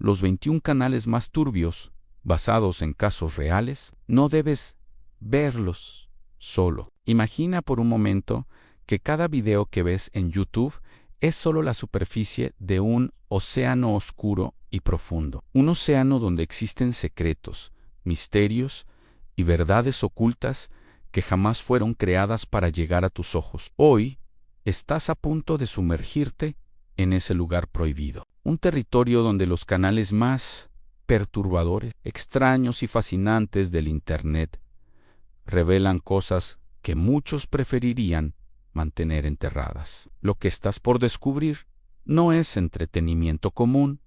los 21 canales más turbios, basados en casos reales, no debes verlos solo. Imagina por un momento que cada video que ves en YouTube es solo la superficie de un océano oscuro y profundo. Un océano donde existen secretos, misterios y verdades ocultas que jamás fueron creadas para llegar a tus ojos. Hoy estás a punto de sumergirte en ese lugar prohibido. Un territorio donde los canales más perturbadores, extraños y fascinantes del Internet revelan cosas que muchos preferirían mantener enterradas. Lo que estás por descubrir no es entretenimiento común,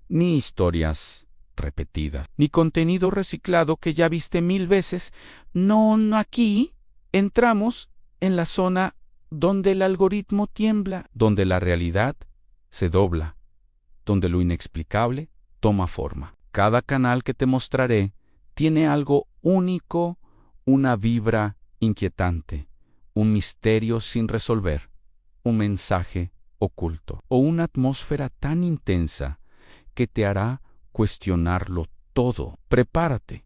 ni historias repetidas, ni contenido reciclado que ya viste 1000 veces. No, aquí entramos en la zona donde el algoritmo tiembla, donde la realidad se dobla, donde lo inexplicable toma forma. Cada canal que te mostraré tiene algo único, una vibra inquietante, un misterio sin resolver, un mensaje oculto o una atmósfera tan intensa que te hará cuestionarlo todo. Prepárate,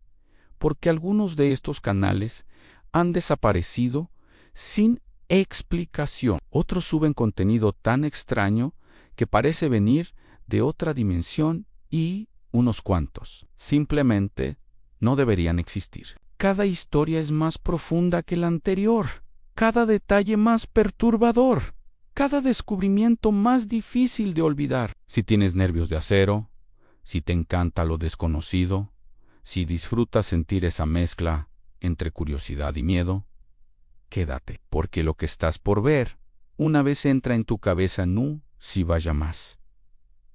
porque algunos de estos canales han desaparecido sin explicación. Otros suben contenido tan extraño que parece venir de otra dimensión y unos cuantos simplemente no deberían existir. Cada historia es más profunda que la anterior, cada detalle más perturbador, cada descubrimiento más difícil de olvidar. Si tienes nervios de acero, si te encanta lo desconocido, si disfrutas sentir esa mezcla entre curiosidad y miedo, quédate, porque lo que estás por ver, una vez entra en tu cabeza, no si vaya más.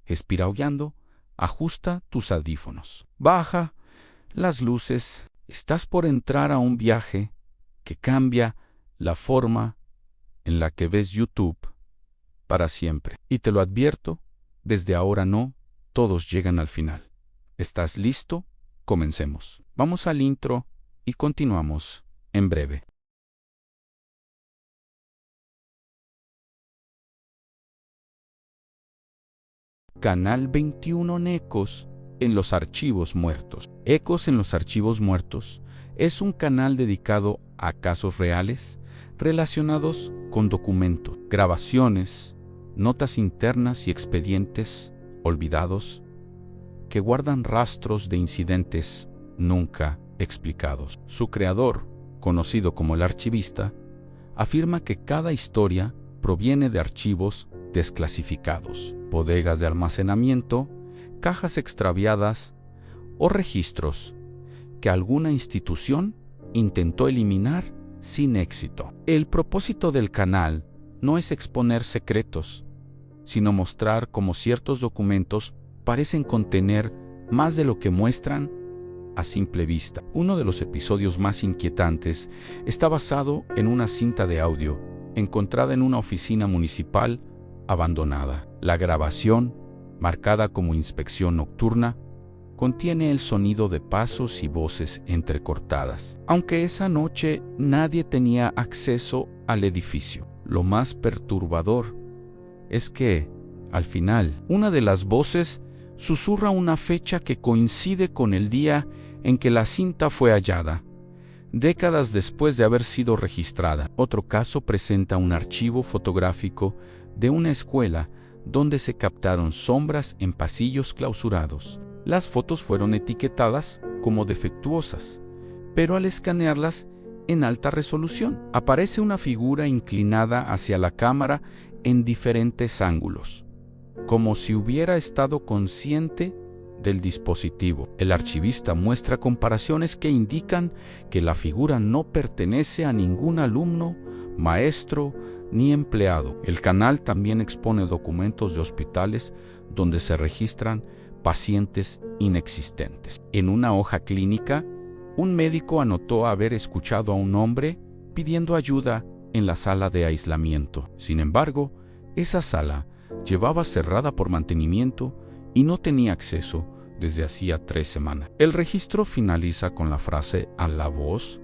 Respira aullando, ajusta tus audífonos, baja las luces. Estás por entrar a un viaje que cambia la forma en la que ves YouTube para siempre. Y te lo advierto, desde ahora no, todos llegan al final. ¿Estás listo? Comencemos. Vamos al intro y continuamos en breve. Canal 21 Ecos en los archivos muertos. Ecos en los archivos muertos es un canal dedicado a casos reales relacionados con documentos, grabaciones, notas internas y expedientes olvidados que guardan rastros de incidentes nunca explicados. Su creador, conocido como el archivista, afirma que cada historia proviene de archivos desclasificados, bodegas de almacenamiento, cajas extraviadas o registros que alguna institución intentó eliminar sin éxito. El propósito del canal no es exponer secretos, sino mostrar cómo ciertos documentos parecen contener más de lo que muestran a simple vista. Uno de los episodios más inquietantes está basado en una cinta de audio encontrada en una oficina municipal abandonada. La grabación, marcada como inspección nocturna, contiene el sonido de pasos y voces entrecortadas. Aunque esa noche nadie tenía acceso al edificio. Lo más perturbador es que, al final, una de las voces susurra una fecha que coincide con el día en que la cinta fue hallada, décadas después de haber sido registrada. Otro caso presenta un archivo fotográfico de una escuela donde se captaron sombras en pasillos clausurados. Las fotos fueron etiquetadas como defectuosas, pero al escanearlas en alta resolución, aparece una figura inclinada hacia la cámara en diferentes ángulos, como si hubiera estado consciente del dispositivo. El archivista muestra comparaciones que indican que la figura no pertenece a ningún alumno, maestro ni empleado. El canal también expone documentos de hospitales donde se registran pacientes inexistentes. En una hoja clínica, un médico anotó haber escuchado a un hombre pidiendo ayuda en la sala de aislamiento. Sin embargo, esa sala llevaba cerrada por mantenimiento y no tenía acceso desde hacía 3 semanas. El registro finaliza con la frase "a la voz".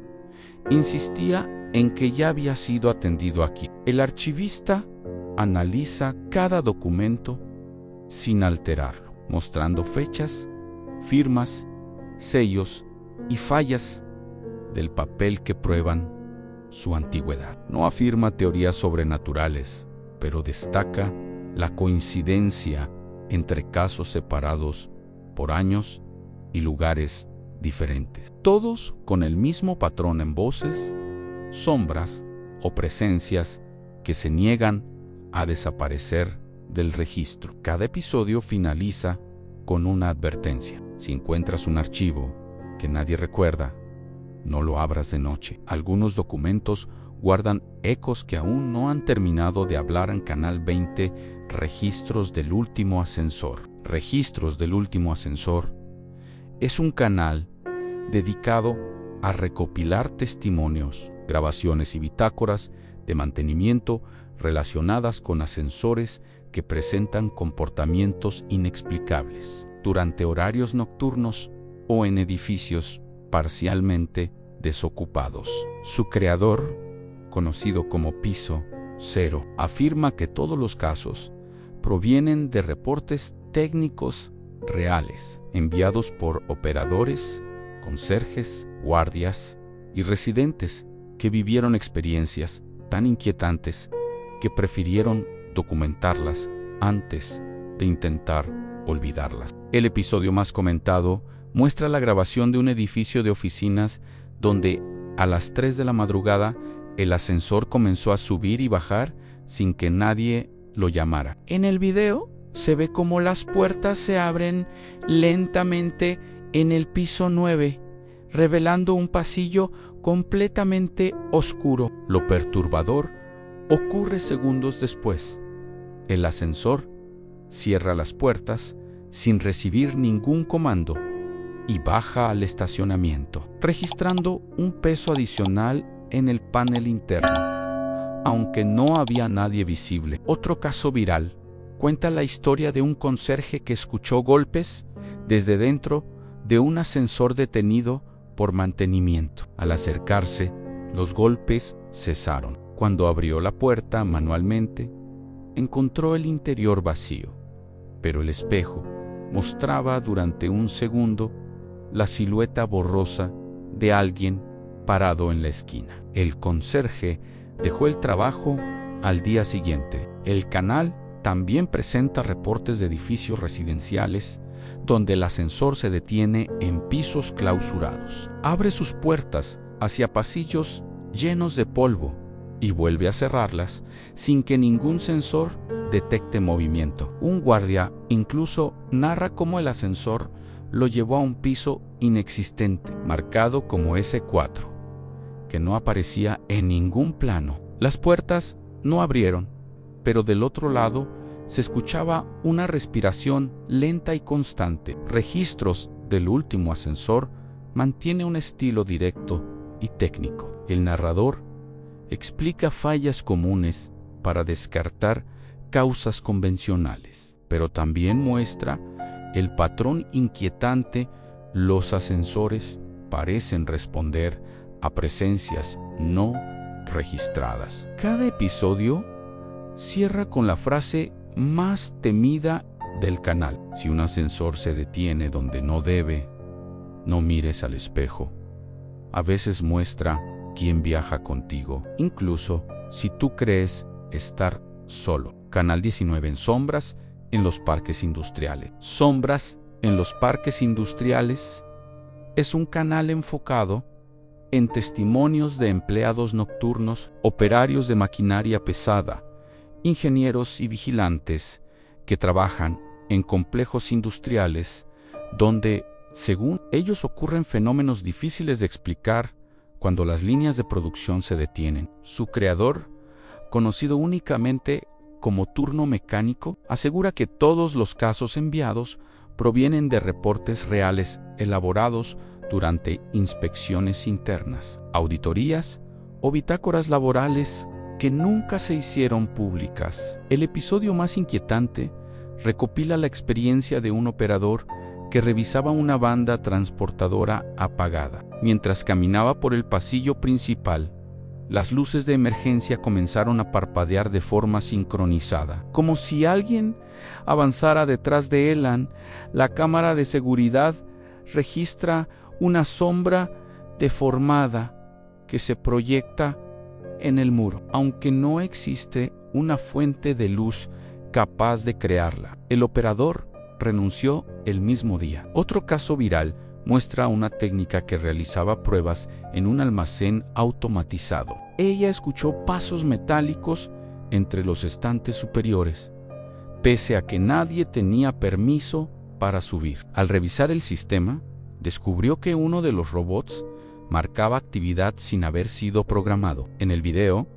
Insistía en que ya había sido atendido aquí. El archivista analiza cada documento sin alterarlo. mostrando fechas, firmas, sellos y fallas del papel que prueban su antigüedad. No afirma teorías sobrenaturales, pero destaca la coincidencia entre casos separados por años y lugares diferentes, todos con el mismo patrón en voces, sombras o presencias que se niegan a desaparecer del registro. Cada episodio finaliza con una advertencia. Si encuentras un archivo que nadie recuerda, no lo abras de noche. Algunos documentos guardan ecos que aún no han terminado de hablar en Canal 20. Registros del último ascensor. Registros del último ascensor es un canal dedicado a recopilar testimonios, grabaciones y bitácoras de mantenimiento relacionadas con ascensores que presentan comportamientos inexplicables durante horarios nocturnos o en edificios parcialmente desocupados. Su creador, conocido como Piso Cero, afirma que todos los casos provienen de reportes técnicos reales enviados por operadores, conserjes, guardias y residentes que vivieron experiencias tan inquietantes que prefirieron documentarlas antes de intentar olvidarlas. El episodio más comentado muestra la grabación de un edificio de oficinas donde a las 3 de la madrugada el ascensor comenzó a subir y bajar sin que nadie lo llamara. En el video se ve cómo las puertas se abren lentamente en el piso 9, revelando un pasillo completamente oscuro. Lo perturbador ocurre segundos después. El ascensor cierra las puertas sin recibir ningún comando y baja al estacionamiento, registrando un peso adicional en el panel interno, aunque no había nadie visible. Otro caso viral cuenta la historia de un conserje que escuchó golpes desde dentro de un ascensor detenido por mantenimiento. Al acercarse, los golpes cesaron. Cuando abrió la puerta manualmente, encontró el interior vacío, pero el espejo mostraba durante un segundo la silueta borrosa de alguien parado en la esquina. El conserje dejó el trabajo al día siguiente. El canal también presenta reportes de edificios residenciales donde el ascensor se detiene en pisos clausurados. Abre sus puertas hacia pasillos llenos de polvo y vuelve a cerrarlas sin que ningún sensor detecte movimiento. Un guardia incluso narra cómo el ascensor lo llevó a un piso inexistente, marcado como S4, que no aparecía en ningún plano. Las puertas no abrieron, pero del otro lado se escuchaba una respiración lenta y constante. Registros del último ascensor mantiene un estilo directo y técnico. El narrador explica fallas comunes para descartar causas convencionales, pero también muestra el patrón inquietante. Los ascensores parecen responder a presencias no registradas. Cada episodio cierra con la frase más temida del canal: si un ascensor se detiene donde no debe, no mires al espejo. A veces muestra quién viaja contigo, incluso si tú crees estar solo. Canal 19 en sombras en los parques industriales. Sombras en los parques industriales es un canal enfocado en testimonios de empleados nocturnos, operarios de maquinaria pesada, ingenieros y vigilantes que trabajan en complejos industriales donde, según ellos, ocurren fenómenos difíciles de explicar cuando las líneas de producción se detienen. Su creador, conocido únicamente como Turno Mecánico, asegura que todos los casos enviados provienen de reportes reales elaborados durante inspecciones internas, auditorías o bitácoras laborales que nunca se hicieron públicas. El episodio más inquietante recopila la experiencia de un operador que revisaba una banda transportadora apagada. Mientras caminaba por el pasillo principal, Las luces de emergencia comenzaron a parpadear de forma sincronizada, como si alguien avanzara detrás de Elan. La cámara de seguridad registra una sombra deformada que se proyecta en el muro, aunque no existe una fuente de luz capaz de crearla. El operador renunció el mismo día. Otro caso viral muestra una técnica que realizaba pruebas en un almacén automatizado. Ella escuchó pasos metálicos entre los estantes superiores, pese a que nadie tenía permiso para subir. Al revisar el sistema, descubrió que uno de los robots marcaba actividad sin haber sido programado. En el video,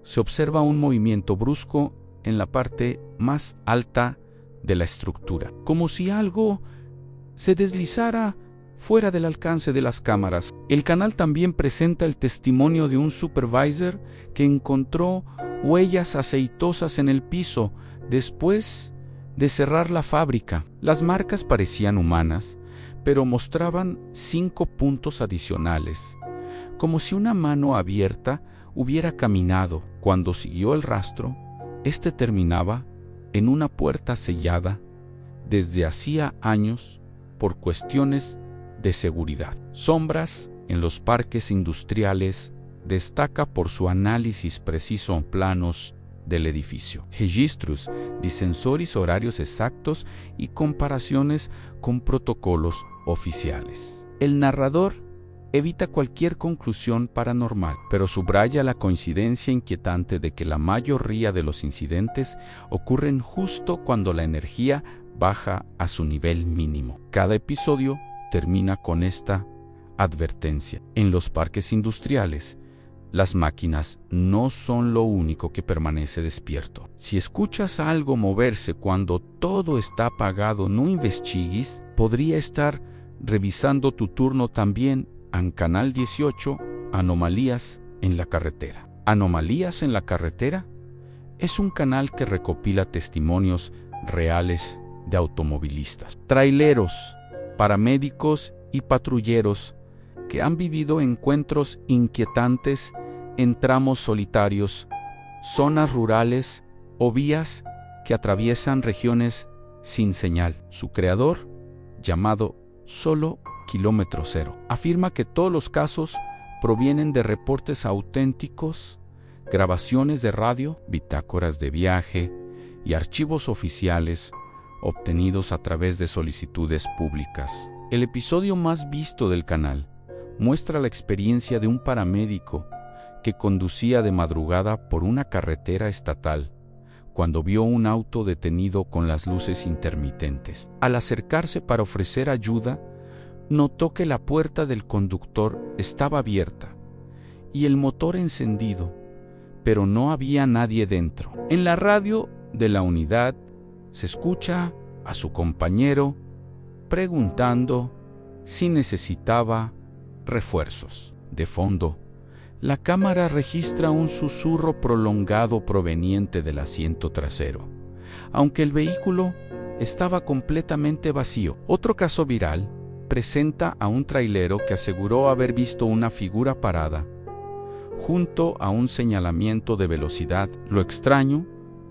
se observa un movimiento brusco en la parte más alta de la estructura, como si algo se deslizara fuera del alcance de las cámaras. El canal también presenta el testimonio de un supervisor que encontró huellas aceitosas en el piso después de cerrar la fábrica. Las marcas parecían humanas, pero mostraban 5 puntos adicionales, como si una mano abierta hubiera caminado. Cuando siguió el rastro, este terminaba en una puerta sellada desde hacía años por cuestiones de seguridad. Sombras en los parques industriales destaca por su análisis preciso en planos del edificio, registros de sensores horarios exactos y comparaciones con protocolos oficiales. El narrador evita cualquier conclusión paranormal, pero subraya la coincidencia inquietante de que la mayoría de los incidentes ocurren justo cuando la energía baja a su nivel mínimo. Cada episodio termina con esta advertencia. En los parques industriales, las máquinas no son lo único que permanece despierto. Si escuchas a algo moverse cuando todo está apagado, no investigues. Podría estar revisando tu turno también en Canal 18, Anomalías en la carretera. Anomalías en la carretera es un canal que recopila testimonios reales de automovilistas, traileros, paramédicos y patrulleros que han vivido encuentros inquietantes en tramos solitarios, zonas rurales o vías que atraviesan regiones sin señal. Su creador, llamado Solo Kilómetro Cero, afirma que todos los casos provienen de reportes auténticos, grabaciones de radio, bitácoras de viaje y archivos oficiales obtenidos a través de solicitudes públicas. El episodio más visto del canal muestra la experiencia de un paramédico que conducía de madrugada por una carretera estatal cuando vio un auto detenido con las luces intermitentes. Al acercarse para ofrecer ayuda, notó que la puerta del conductor estaba abierta y el motor encendido, pero no había nadie dentro. En la radio de la unidad se escucha a su compañero preguntando si necesitaba refuerzos. De fondo, la cámara registra un susurro prolongado proveniente del asiento trasero, aunque el vehículo estaba completamente vacío. Otro caso viral presenta a un trailero que aseguró haber visto una figura parada junto a un señalamiento de velocidad. Lo extraño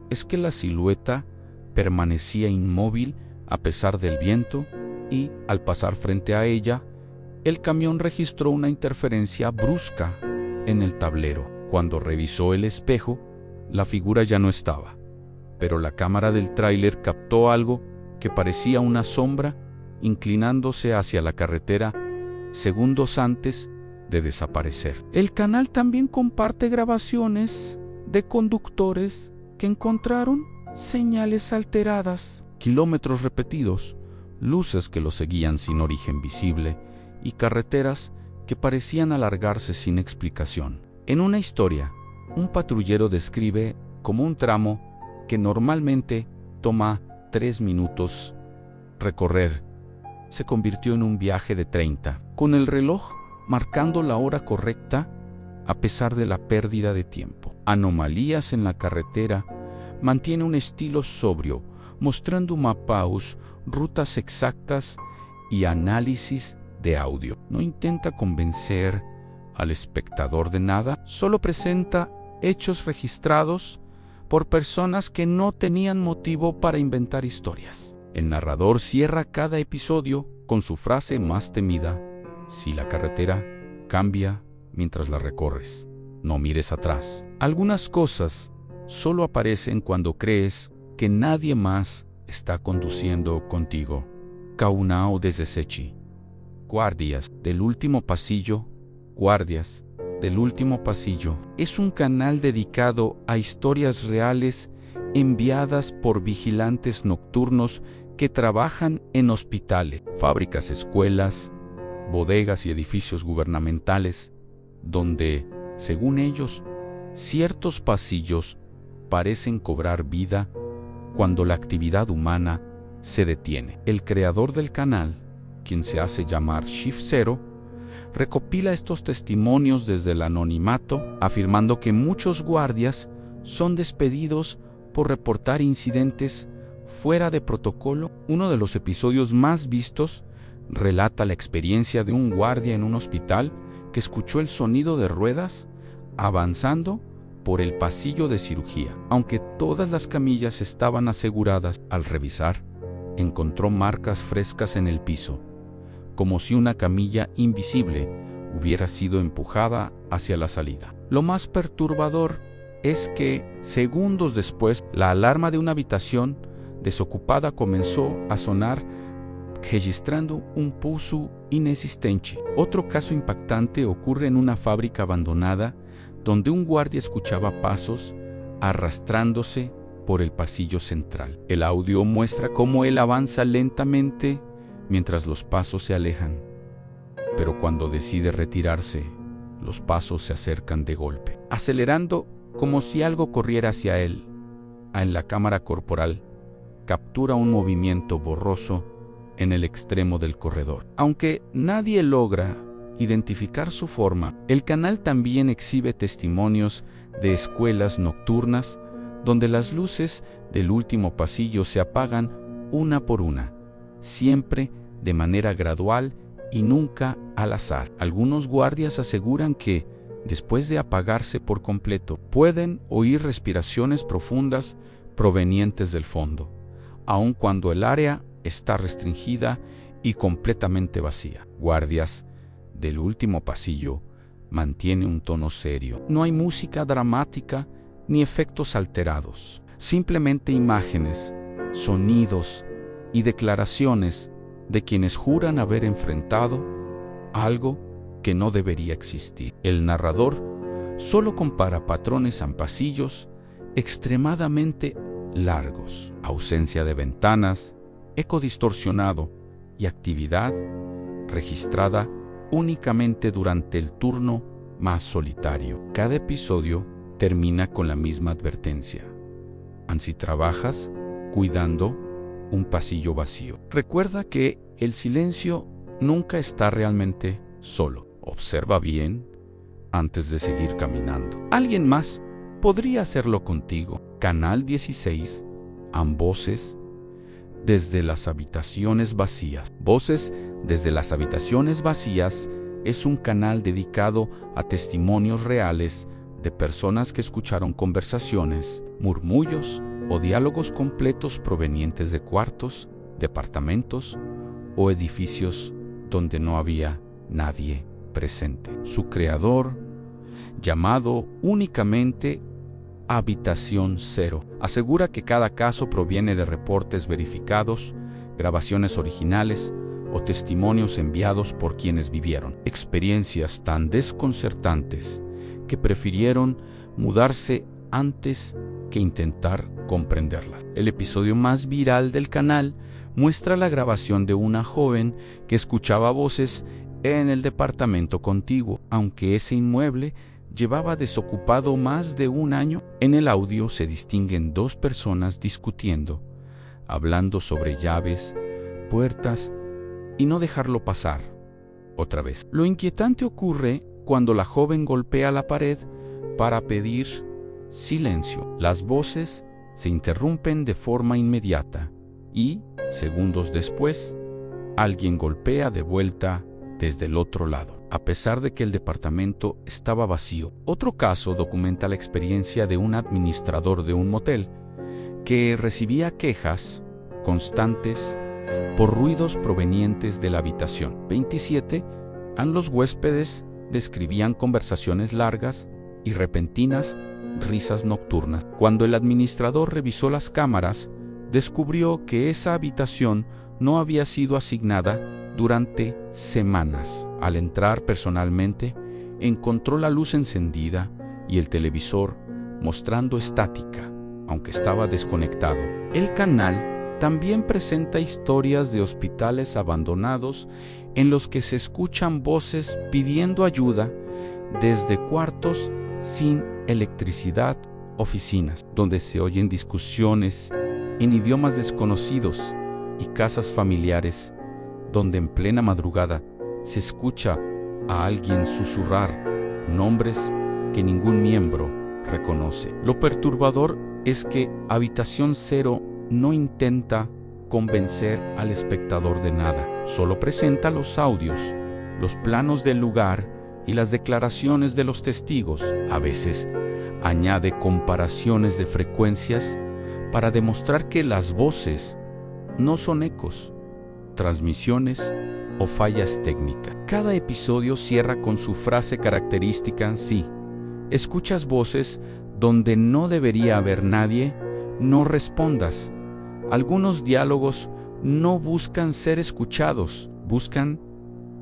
es que la silueta permanecía inmóvil a pesar del viento y, al pasar frente a ella, el camión registró una interferencia brusca en el tablero. Cuando revisó el espejo, la figura ya no estaba, pero la cámara del tráiler captó algo que parecía una sombra inclinándose hacia la carretera segundos antes de desaparecer. El canal también comparte grabaciones de conductores que encontraron señales alteradas, kilómetros repetidos, luces que los seguían sin origen visible y carreteras que parecían alargarse sin explicación. En una historia, un patrullero describe como un tramo que normalmente toma 3 minutos recorrer, se convirtió en un viaje de 30, con el reloj marcando la hora correcta a pesar de la pérdida de tiempo. Anomalías en la carretera mantiene un estilo sobrio, mostrando mapas, rutas exactas y análisis de audio. No intenta convencer al espectador de nada, solo presenta hechos registrados por personas que no tenían motivo para inventar historias. El narrador cierra cada episodio con su frase más temida: si la carretera cambia mientras la recorres, no mires atrás. Algunas cosas solo aparecen cuando crees que nadie más está conduciendo contigo. Kaunao desde Sechi. Guardias del último pasillo. Guardias del último pasillo es un canal dedicado a historias reales enviadas por vigilantes nocturnos que trabajan en hospitales, fábricas, escuelas, bodegas y edificios gubernamentales, donde, según ellos, ciertos pasillos parecen cobrar vida cuando la actividad humana se detiene. El creador del canal, quien se hace llamar Shift Zero, recopila estos testimonios desde el anonimato, afirmando que muchos guardias son despedidos por reportar incidentes fuera de protocolo. Uno de los episodios más vistos relata la experiencia de un guardia en un hospital que escuchó el sonido de ruedas avanzando por el pasillo de cirugía. Aunque todas las camillas estaban aseguradas, al revisar, encontró marcas frescas en el piso, como si una camilla invisible hubiera sido empujada hacia la salida. Lo más perturbador es que, segundos después, la alarma de una habitación desocupada comenzó a sonar, registrando un pulso inexistente. Otro caso impactante ocurre en una fábrica abandonada, donde un guardia escuchaba pasos arrastrándose por el pasillo central. El audio muestra cómo él avanza lentamente mientras los pasos se alejan, pero cuando decide retirarse, los pasos se acercan de golpe, acelerando como si algo corriera hacia él. En la cámara corporal captura un movimiento borroso en el extremo del corredor. Aunque nadie logra identificar su forma, el canal también exhibe testimonios de escuelas nocturnas donde las luces del último pasillo se apagan una por una, siempre de manera gradual y nunca al azar. Algunos guardias aseguran que, después de apagarse por completo, pueden oír respiraciones profundas provenientes del fondo, aun cuando el área está restringida y completamente vacía. Guardias del último pasillo mantiene un tono serio. No hay música dramática ni efectos alterados, simplemente imágenes, sonidos y declaraciones de quienes juran haber enfrentado algo que no debería existir. El narrador solo compara patrones en pasillos extremadamente largos, ausencia de ventanas, eco distorsionado y actividad registrada únicamente durante el turno más solitario. Cada episodio termina con la misma advertencia: si trabajas cuidando un pasillo vacío, recuerda que el silencio nunca está realmente solo. Observa bien antes de seguir caminando. Alguien más podría hacerlo contigo. Canal 16. Voces desde las habitaciones vacías. Voces desde las habitaciones vacías es un canal dedicado a testimonios reales de personas que escucharon conversaciones, murmullos o diálogos completos provenientes de cuartos, departamentos o edificios donde no había nadie presente. Su creador, llamado únicamente Habitación Cero, asegura que cada caso proviene de reportes verificados, grabaciones originales o testimonios enviados por quienes vivieron experiencias tan desconcertantes que prefirieron mudarse antes que intentar comprenderla. El episodio más viral del canal muestra la grabación de una joven que escuchaba voces en el departamento contiguo, aunque ese inmueble llevaba desocupado más de un año. En el audio se distinguen dos personas discutiendo, hablando sobre llaves, puertas y no dejarlo pasar otra vez. Lo inquietante ocurre cuando la joven golpea la pared para pedir silencio. Las voces se interrumpen de forma inmediata y, segundos después, alguien golpea de vuelta desde el otro lado. a pesar de que el departamento estaba vacío. Otro caso documenta la experiencia de un administrador de un motel que recibía quejas constantes por ruidos provenientes de la habitación. 27. Los huéspedes describían conversaciones largas y repentinas risas nocturnas. Cuando el administrador revisó las cámaras, descubrió que esa habitación no había sido asignada durante semanas. Al entrar personalmente, encontró la luz encendida y el televisor mostrando estática, aunque estaba desconectado. El canal también presenta historias de hospitales abandonados en los que se escuchan voces pidiendo ayuda desde cuartos sin electricidad, oficinas, donde se oyen discusiones en idiomas desconocidos y casas familiares, donde en plena madrugada se escucha a alguien susurrar nombres que ningún miembro reconoce. Lo perturbador es que Habitación Cero no intenta convencer al espectador de nada, solo presenta los audios, los planos del lugar y las declaraciones de los testigos. A veces añade comparaciones de frecuencias para demostrar que las voces no son ecos, transmisiones o fallas técnicas. Cada episodio cierra con su frase característica: sí, escuchas voces donde no debería haber nadie, no respondas. Algunos diálogos no buscan ser escuchados, buscan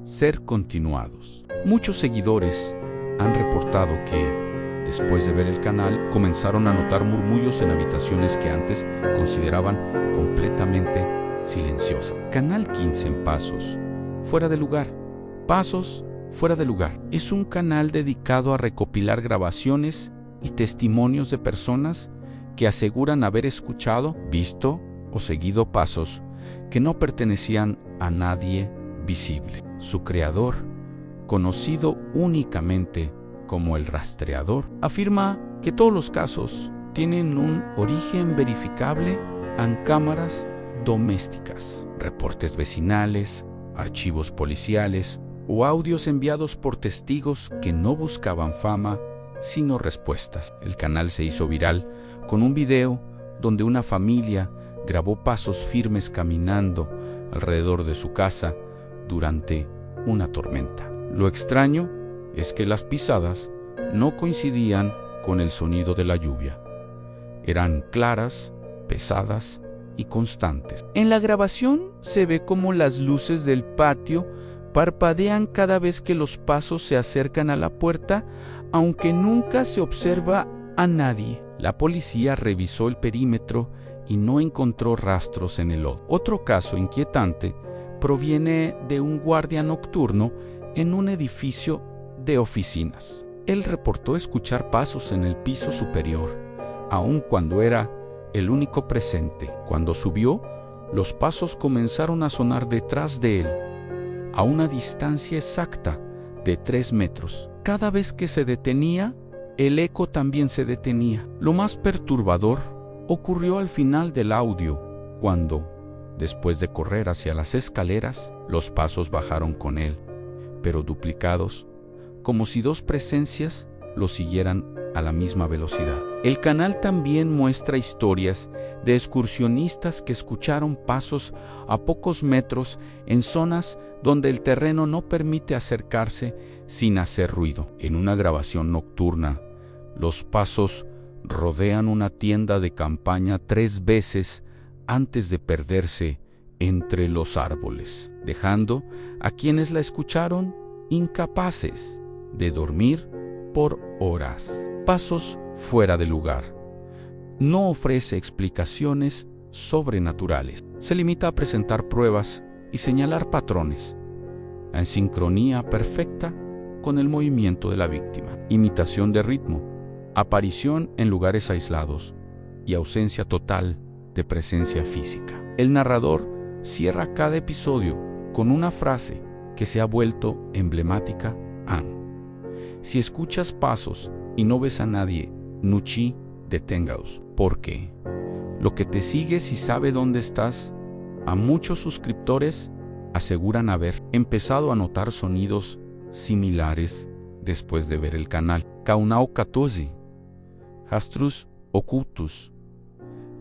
ser continuados. Muchos seguidores han reportado que, después de ver el canal, comenzaron a notar murmullos en habitaciones que antes consideraban completamente silenciosas. Canal 15 en Pasos, fuera de lugar. Pasos, fuera de lugar. Es un canal dedicado a recopilar grabaciones y testimonios de personas que aseguran haber escuchado, visto o seguido pasos que no pertenecían a nadie visible. Su creador, conocido únicamente como el rastreador, afirma que todos los casos tienen un origen verificable en cámaras domésticas, reportes vecinales, archivos policiales o audios enviados por testigos que no buscaban fama, sino respuestas. El canal se hizo viral con un video donde una familia grabó pasos firmes caminando alrededor de su casa durante una tormenta. Lo extraño es que las pisadas no coincidían con el sonido de la lluvia. Eran claras, pesadas y constantes. En la grabación se ve cómo las luces del patio parpadean cada vez que los pasos se acercan a la puerta, aunque nunca se observa a nadie. La policía revisó el perímetro y no encontró rastros en el lodo. Otro caso inquietante proviene de un guardia nocturno en un edificio de oficinas. Él reportó escuchar pasos en el piso superior, aun cuando era el único presente. Cuando subió, los pasos comenzaron a sonar detrás de él, a una distancia exacta de 3 metros. Cada vez que se detenía, el eco también se detenía. Lo más perturbador ocurrió al final del audio, cuando, después de correr hacia las escaleras, los pasos bajaron con él, pero duplicados, como si dos presencias lo siguieran a la misma velocidad. El canal también muestra historias de excursionistas que escucharon pasos a pocos metros en zonas donde el terreno no permite acercarse sin hacer ruido. En una grabación nocturna, los pasos rodean una tienda de campaña 3 veces antes de perderse entre los árboles, dejando a quienes la escucharon incapaces de dormir por horas. Pasos fuera de lugar. No ofrece explicaciones sobrenaturales. Se limita a presentar pruebas y señalar patrones, en sincronía perfecta con el movimiento de la víctima. Imitación de ritmo, aparición en lugares aislados y ausencia total de presencia física. El narrador cierra cada episodio con una frase que se ha vuelto emblemática: si escuchas pasos y no ves a nadie, Nuchi, deténgaos, porque lo que te sigue si sabe dónde estás. A muchos suscriptores aseguran haber empezado a notar sonidos similares después de ver el canal. Caunau 14. Rastros ocultos.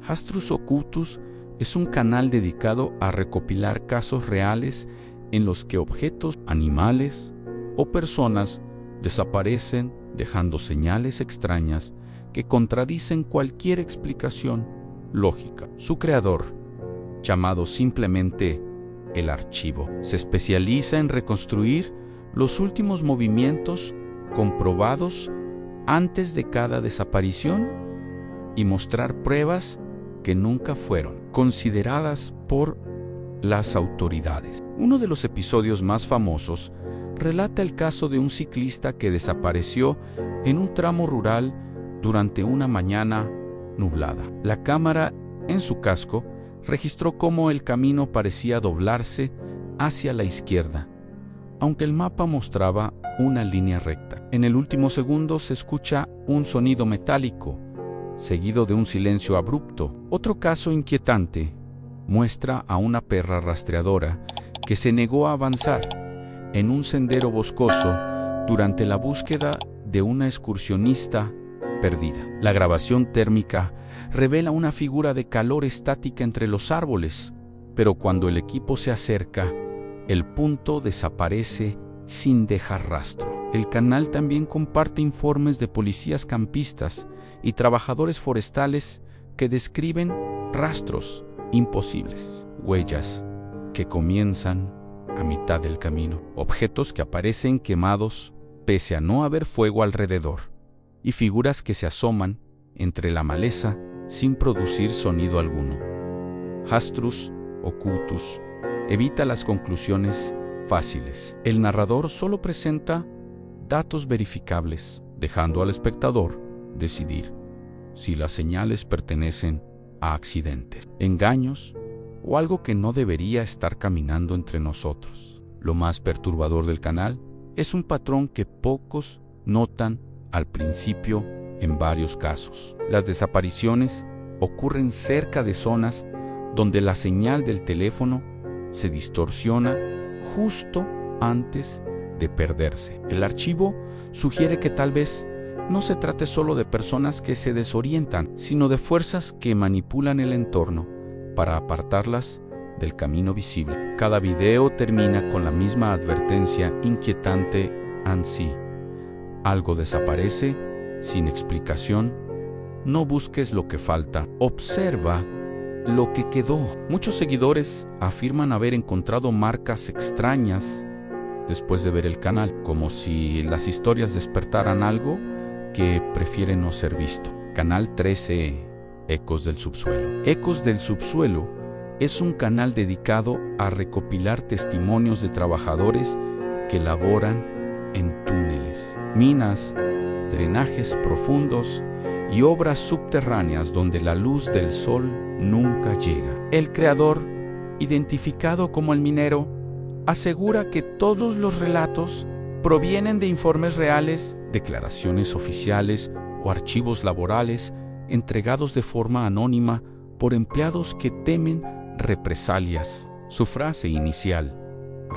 Rastros ocultos es un canal dedicado a recopilar casos reales en los que objetos, animales o personas desaparecen dejando señales extrañas que contradicen cualquier explicación lógica. Su creador, llamado simplemente El Archivo, se especializa en reconstruir los últimos movimientos comprobados antes de cada desaparición y mostrar pruebas que nunca fueron consideradas por las autoridades. Uno de los episodios más famosos relata el caso de un ciclista que desapareció en un tramo rural durante una mañana nublada. La cámara en su casco registró cómo el camino parecía doblarse hacia la izquierda, aunque el mapa mostraba una línea recta. En el último segundo se escucha un sonido metálico, seguido de un silencio abrupto. Otro caso inquietante muestra a una perra rastreadora que se negó a avanzar en un sendero boscoso durante la búsqueda de una excursionista perdida. La grabación térmica revela una figura de calor estática entre los árboles, pero cuando el equipo se acerca, el punto desaparece sin dejar rastro. El canal también comparte informes de policías campistas y trabajadores forestales que describen rastros imposibles, huellas que comienzan a mitad del camino, objetos que aparecen quemados pese a no haber fuego alrededor, y figuras que se asoman entre la maleza sin producir sonido alguno. Rastros ocultos evita las conclusiones fáciles. El narrador solo presenta datos verificables, dejando al espectador decidir si las señales pertenecen a accidentes, engaños o algo que no debería estar caminando entre nosotros. Lo más perturbador del canal es un patrón que pocos notan al principio en varios casos. Las desapariciones ocurren cerca de zonas donde la señal del teléfono se distorsiona justo antes de perderse. El archivo sugiere que tal vez no se trate solo de personas que se desorientan, sino de fuerzas que manipulan el entorno para apartarlas del camino visible. Cada video termina con la misma advertencia inquietante ansí: algo desaparece sin explicación, no busques lo que falta, observa lo que quedó. Muchos seguidores afirman haber encontrado marcas extrañas después de ver el canal, como si las historias despertaran algo que prefiere no ser visto. Canal 13. Ecos del subsuelo. Ecos del subsuelo es un canal dedicado a recopilar testimonios de trabajadores que laboran en túneles, minas, drenajes profundos y obras subterráneas donde la luz del sol nunca llega. El creador, identificado como el minero, asegura que todos los relatos provienen de informes reales, declaraciones oficiales o archivos laborales entregados de forma anónima por empleados que temen represalias. Su frase inicial,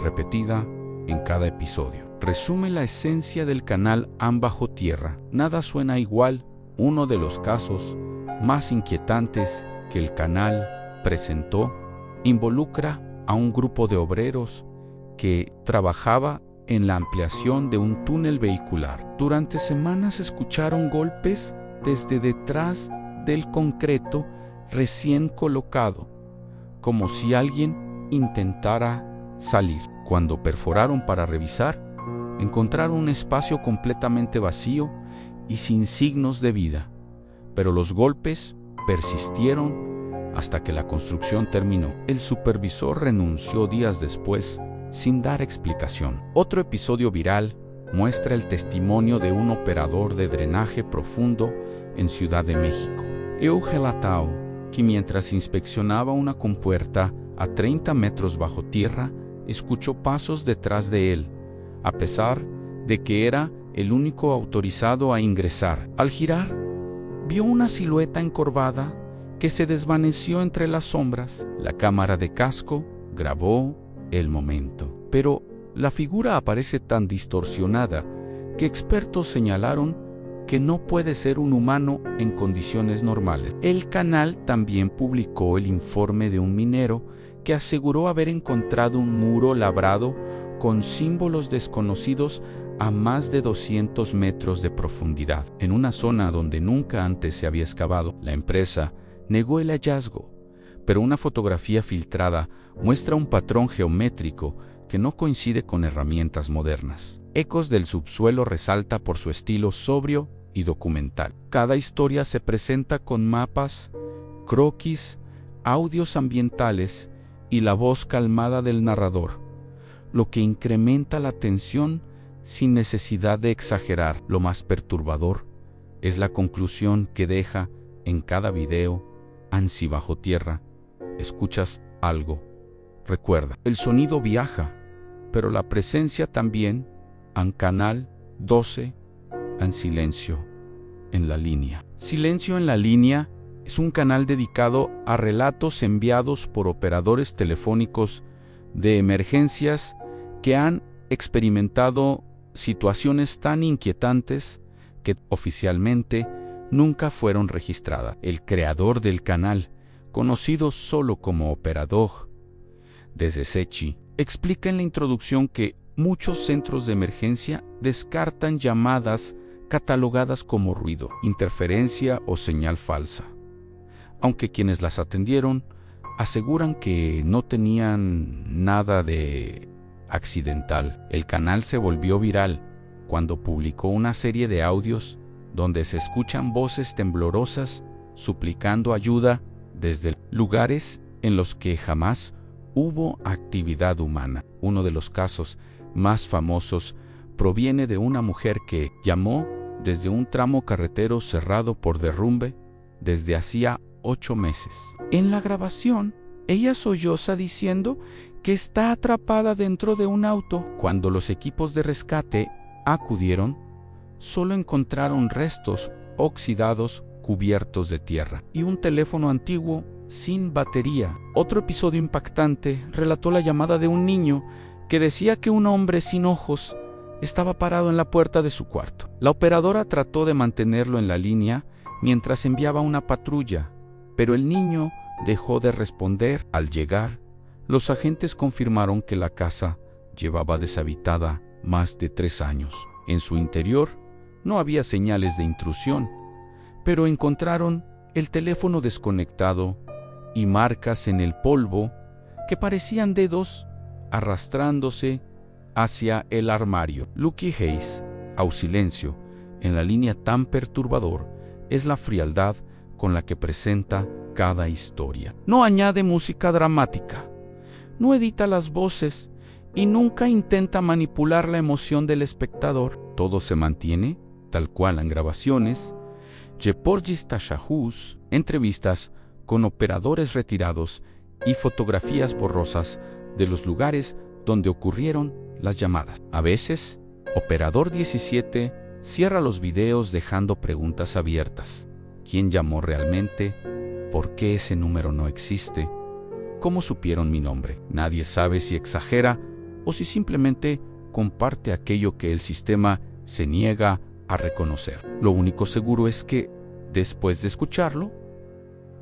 repetida en cada episodio, resume la esencia del canal Am Bajo Tierra. Nada suena igual. Uno de los casos más inquietantes que el canal presentó involucra a un grupo de obreros que trabajaba en la ampliación de un túnel vehicular. Durante semanas escucharon golpes desde detrás del concreto recién colocado, como si alguien intentara salir. Cuando perforaron para revisar, encontraron un espacio completamente vacío y sin signos de vida, pero los golpes persistieron hasta que la construcción terminó. El supervisor renunció días después sin dar explicación. Otro episodio viral muestra el testimonio de un operador de drenaje profundo en Ciudad de México. Eu relató que mientras inspeccionaba una compuerta a 30 metros bajo tierra, escuchó pasos detrás de él, a pesar de que era el único autorizado a ingresar. Al girar, vio una silueta encorvada que se desvaneció entre las sombras. La cámara de casco grabó el momento, pero La figura aparece tan distorsionada que expertos señalaron que no puede ser un humano en condiciones normales. El canal también publicó el informe de un minero que aseguró haber encontrado un muro labrado con símbolos desconocidos a más de 200 metros de profundidad, en una zona donde nunca antes se había excavado. La empresa negó el hallazgo, pero una fotografía filtrada muestra un patrón geométrico que no coincide con herramientas modernas. Ecos del subsuelo resalta por su estilo sobrio y documental. Cada historia se presenta con mapas, croquis, audios ambientales y la voz calmada del narrador, lo que incrementa la tensión sin necesidad de exagerar. Lo más perturbador es la conclusión que deja en cada video. Ansi bajo tierra, escuchas algo. Recuerda, el sonido viaja, pero la presencia también. En Canal 12, en silencio en la línea. Silencio en la línea es un canal dedicado a relatos enviados por operadores telefónicos de emergencias que han experimentado situaciones tan inquietantes que oficialmente nunca fueron registradas. El creador del canal, conocido solo como Operador desde Sechi, explica en la introducción que muchos centros de emergencia descartan llamadas catalogadas como ruido, interferencia o señal falsa, aunque quienes las atendieron aseguran que no tenían nada de accidental. El canal se volvió viral cuando publicó una serie de audios donde se escuchan voces temblorosas suplicando ayuda desde lugares en los que jamás hubo actividad humana. Uno de los casos más famosos proviene de una mujer que llamó desde un tramo carretero cerrado por derrumbe desde hacía 8 meses. En la grabación, ella solloza diciendo que está atrapada dentro de un auto. Cuando los equipos de rescate acudieron, solo encontraron restos oxidados cubiertos de tierra y un teléfono antiguo sin batería. Otro episodio impactante relató la llamada de un niño que decía que un hombre sin ojos estaba parado en la puerta de su cuarto. La operadora trató de mantenerlo en la línea mientras enviaba una patrulla, pero el niño dejó de responder. Al llegar, los agentes confirmaron que la casa llevaba deshabitada más de 3 años. En su interior no había señales de intrusión, pero encontraron el teléfono desconectado y marcas en el polvo que parecían dedos arrastrándose hacia el armario. Lucky Hayes, au silencio, en la línea tan perturbador, es la frialdad con la que presenta cada historia. No añade música dramática, no edita las voces y nunca intenta manipular la emoción del espectador. Todo se mantiene tal cual en grabaciones. Geporgis Tashahus, entrevistas con operadores retirados y fotografías borrosas de los lugares donde ocurrieron las llamadas. A veces, Operador 17 cierra los videos dejando preguntas abiertas. ¿Quién llamó realmente? ¿Por qué ese número no existe? ¿Cómo supieron mi nombre? Nadie sabe si exagera o si simplemente comparte aquello que el sistema se niega a reconocer. Lo único seguro es que, después de escucharlo,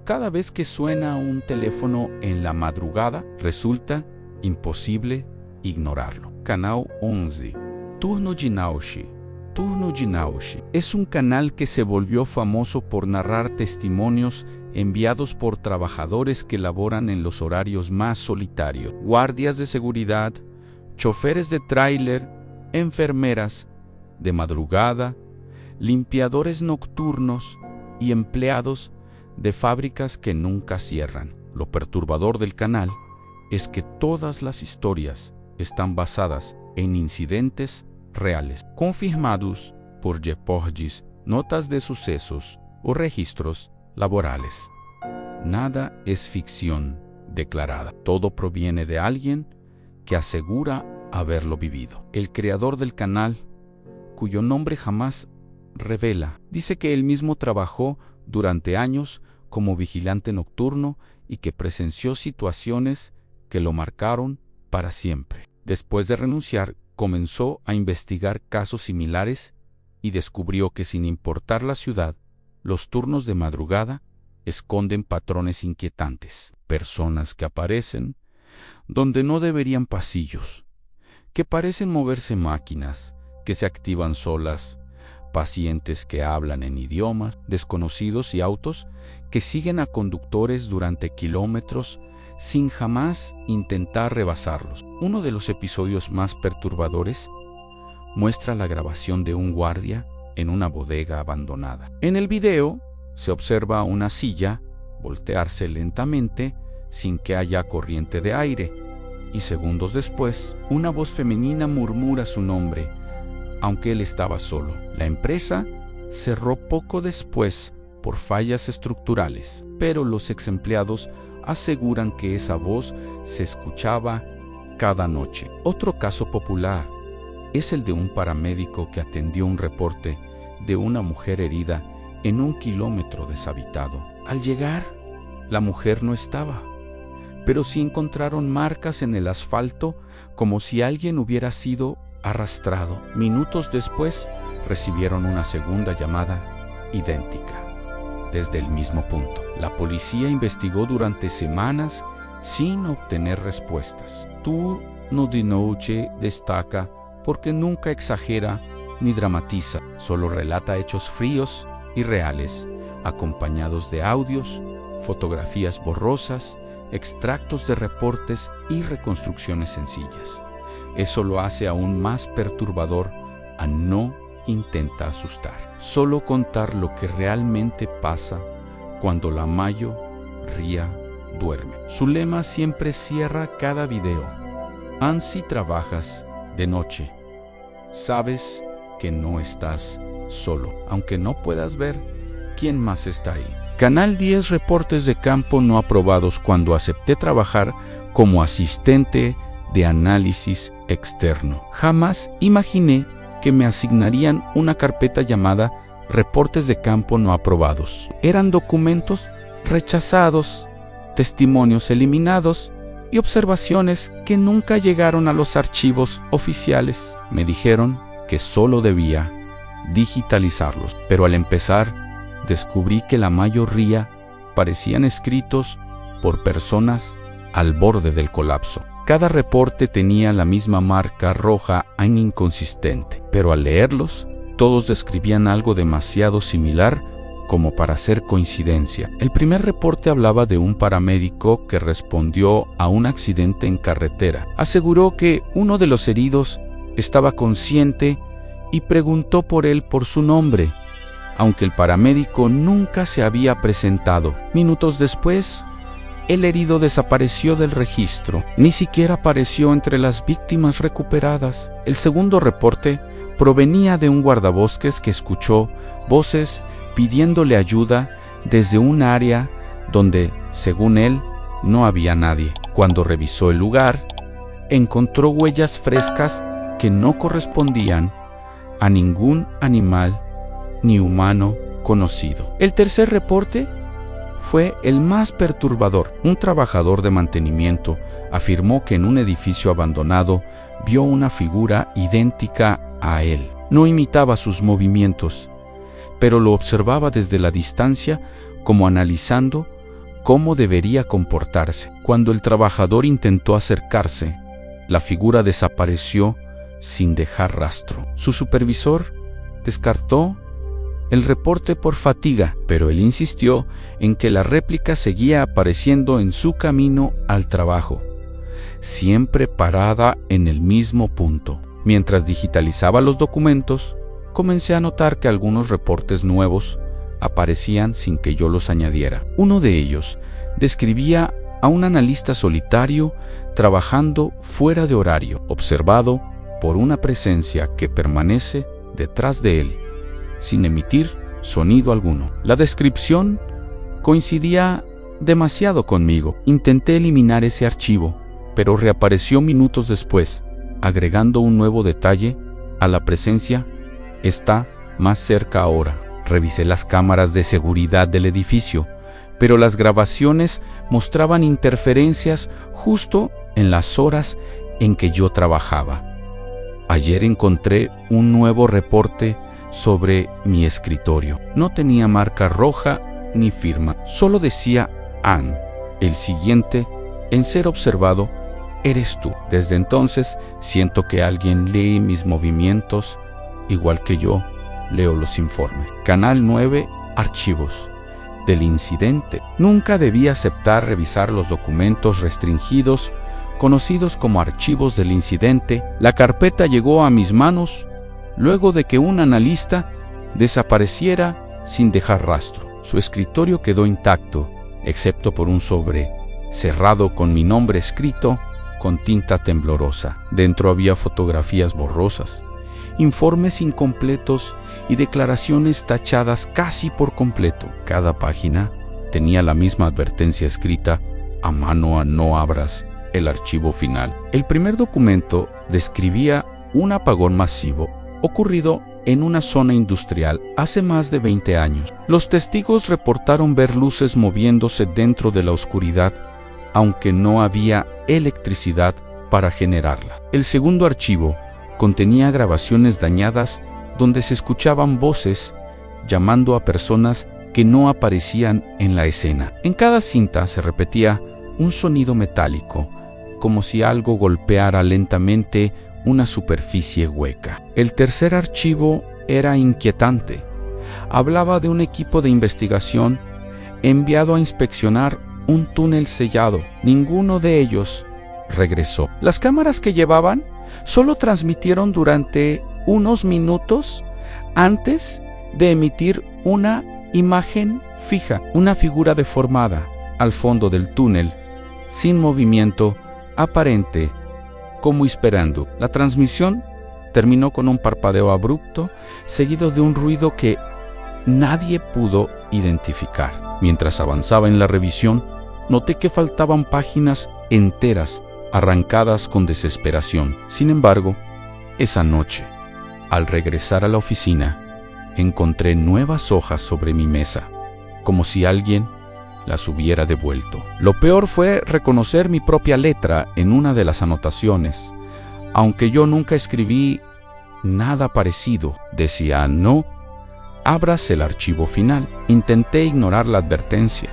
cada vez que suena un teléfono en la madrugada, resulta imposible ignorarlo. Canal 11. Turno de Naoshi. Turno de Naoshi es un canal que se volvió famoso por narrar testimonios enviados por trabajadores que laboran en los horarios más solitarios. Guardias de seguridad, choferes de tráiler, enfermeras de madrugada, limpiadores nocturnos y empleados de fábricas que nunca cierran. Lo perturbador del canal es que todas las historias están basadas en incidentes reales, confirmados por reportes, notas de sucesos o registros laborales. Nada es ficción declarada. Todo proviene de alguien que asegura haberlo vivido. El creador del canal, cuyo nombre jamás revela, dice que él mismo trabajó durante años como vigilante nocturno y que presenció situaciones que lo marcaron para siempre. Después de renunciar, comenzó a investigar casos similares y descubrió que sin importar la ciudad, los turnos de madrugada esconden patrones inquietantes. Personas que aparecen donde no deberían, pasillos que parecen moverse, máquinas que se activan solas, pacientes que hablan en idiomas desconocidos y autos que siguen a conductores durante kilómetros sin jamás intentar rebasarlos. Uno de los episodios más perturbadores muestra la grabación de un guardia en una bodega abandonada. En el video se observa una silla voltearse lentamente sin que haya corriente de aire, y segundos después, una voz femenina murmura su nombre, aunque él estaba solo. La empresa cerró poco después por fallas estructurales, pero los ex empleados aseguran que esa voz se escuchaba cada noche. Otro caso popular es el de un paramédico que atendió un reporte de una mujer herida en un kilómetro deshabitado. Al llegar, la mujer no estaba, pero sí encontraron marcas en el asfalto como si alguien hubiera sido arrastrado. Minutos después, recibieron una segunda llamada idéntica, desde el mismo punto. La policía investigó durante semanas sin obtener respuestas. Turno de noche destaca porque nunca exagera ni dramatiza, solo relata hechos fríos y reales, acompañados de audios, fotografías borrosas, extractos de reportes y reconstrucciones sencillas. Eso lo hace aún más perturbador. No intenta asustar, solo contar lo que realmente pasa cuando la mayoría duerme. Su lema siempre cierra cada video: si trabajas de noche, sabes que no estás solo, aunque no puedas ver quién más está ahí. Canal 10 reportes de campo no aprobados. Cuando acepté trabajar como asistente de análisis externo, jamás imaginé que me asignarían una carpeta llamada reportes de campo no aprobados. Eran documentos rechazados, testimonios eliminados y observaciones que nunca llegaron a los archivos oficiales. Me dijeron que solo debía digitalizarlos, pero al empezar descubrí que la mayoría parecían escritos por personas al borde del colapso. Cada reporte tenía la misma marca roja inconsistente, pero al leerlos, todos describían algo demasiado similar como para ser coincidencia. El primer reporte hablaba de un paramédico que respondió a un accidente en carretera. Aseguró que uno de los heridos estaba consciente y preguntó por él por su nombre, aunque el paramédico nunca se había presentado. Minutos después, el herido desapareció del registro. Ni siquiera apareció entre las víctimas recuperadas. El segundo reporte provenía de un guardabosques que escuchó voces pidiéndole ayuda desde un área donde, según él, no había nadie. Cuando revisó el lugar, encontró huellas frescas que no correspondían a ningún animal ni humano conocido. El tercer reporte fue el más perturbador. Un trabajador de mantenimiento afirmó que en un edificio abandonado vio una figura idéntica a él. No imitaba sus movimientos, pero lo observaba desde la distancia, como analizando cómo debería comportarse. Cuando el trabajador intentó acercarse, la figura desapareció sin dejar rastro. Su supervisor descartó el reporte por fatiga, pero él insistió en que la réplica seguía apareciendo en su camino al trabajo, siempre parada en el mismo punto. Mientras digitalizaba los documentos, comencé a notar que algunos reportes nuevos aparecían sin que yo los añadiera. Uno de ellos describía a un analista solitario trabajando fuera de horario, observado por una presencia que permanece detrás de él, sin emitir sonido alguno. La descripción coincidía demasiado conmigo. Intenté eliminar ese archivo, pero reapareció minutos después, agregando un nuevo detalle a la presencia: está más cerca ahora. Revisé las cámaras de seguridad del edificio, pero las grabaciones mostraban interferencias justo en las horas en que yo trabajaba. Ayer encontré un nuevo reporte sobre mi escritorio. No tenía marca roja ni firma, solo decía Ann. El siguiente en ser observado eres tú. Desde entonces siento que alguien lee mis movimientos igual que yo leo los informes. Canal 9, archivos del incidente. Nunca debí aceptar revisar los documentos restringidos conocidos como archivos del incidente. La carpeta llegó a mis manos luego de que un analista desapareciera sin dejar rastro. Su escritorio quedó intacto, excepto por un sobre cerrado con mi nombre escrito con tinta temblorosa. Dentro había fotografías borrosas, informes incompletos y declaraciones tachadas casi por completo. Cada página tenía la misma advertencia escrita a mano: no abras el archivo final. El primer documento describía un apagón masivo ocurrido en una zona industrial hace más de 20 años. Los testigos reportaron ver luces moviéndose dentro de la oscuridad, aunque no había electricidad para generarla. El segundo archivo contenía grabaciones dañadas donde se escuchaban voces llamando a personas que no aparecían en la escena. En cada cinta se repetía un sonido metálico, como si algo golpeara lentamente una superficie hueca. El tercer archivo era inquietante. Hablaba de un equipo de investigación enviado a inspeccionar un túnel sellado. Ninguno de ellos regresó. Las cámaras que llevaban solo transmitieron durante unos minutos antes de emitir una imagen fija, una figura deformada al fondo del túnel, sin movimiento aparente, como esperando. La transmisión terminó con un parpadeo abrupto, seguido de un ruido que nadie pudo identificar. Mientras avanzaba en la revisión, noté que faltaban páginas enteras arrancadas con desesperación. Sin embargo, esa noche, al regresar a la oficina, encontré nuevas hojas sobre mi mesa, como si alguien las hubiera devuelto. Lo peor fue reconocer mi propia letra en una de las anotaciones. Aunque yo nunca escribí nada parecido, decía: no abras el archivo final. Intenté ignorar la advertencia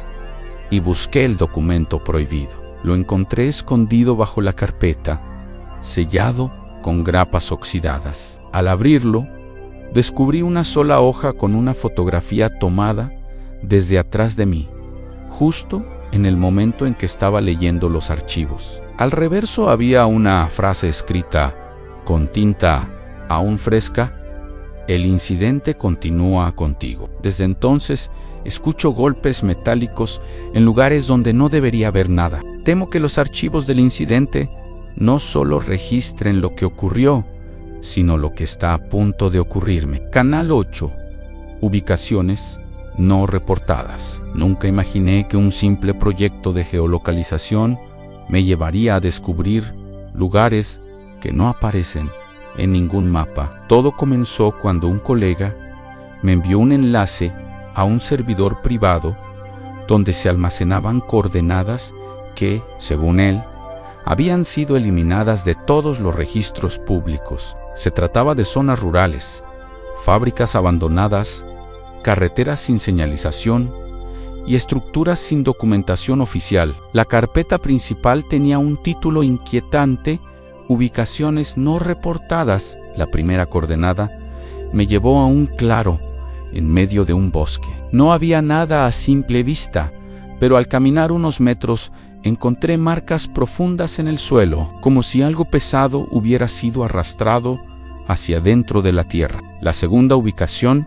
y busqué el documento prohibido. Lo encontré escondido bajo la carpeta, sellado con grapas oxidadas. Al abrirlo, descubrí una sola hoja con una fotografía tomada desde atrás de mí, justo en el momento en que estaba leyendo los archivos. Al reverso había una frase escrita con tinta aún fresca: el incidente continúa contigo. Desde entonces, escucho golpes metálicos en lugares donde no debería haber nada. Temo que los archivos del incidente no solo registren lo que ocurrió, sino lo que está a punto de ocurrirme. Canal 8. Ubicaciones no reportadas. Nunca imaginé que un simple proyecto de geolocalización me llevaría a descubrir lugares que no aparecen en ningún mapa. Todo comenzó cuando un colega me envió un enlace a un servidor privado donde se almacenaban coordenadas que, según él, habían sido eliminadas de todos los registros públicos. Se trataba de zonas rurales, fábricas abandonadas, carreteras sin señalización y estructuras sin documentación oficial. La carpeta principal tenía un título inquietante: ubicaciones no reportadas. La primera coordenada me llevó a un claro en medio de un bosque. No había nada a simple vista, pero al caminar unos metros encontré marcas profundas en el suelo, como si algo pesado hubiera sido arrastrado hacia dentro de la tierra. La segunda ubicación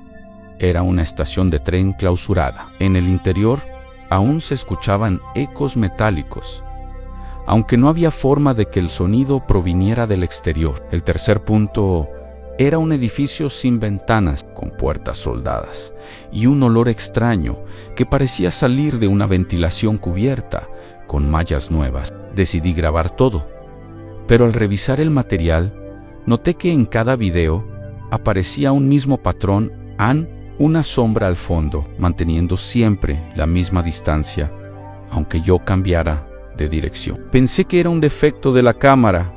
era una estación de tren clausurada. En el interior aún se escuchaban ecos metálicos, aunque no había forma de que el sonido proviniera del exterior. El tercer punto era un edificio sin ventanas, con puertas soldadas, y un olor extraño que parecía salir de una ventilación cubierta con mallas nuevas. Decidí grabar todo, pero al revisar el material, noté que en cada video aparecía un mismo patrón: una sombra al fondo, manteniendo siempre la misma distancia, aunque yo cambiara de dirección. Pensé que era un defecto de la cámara,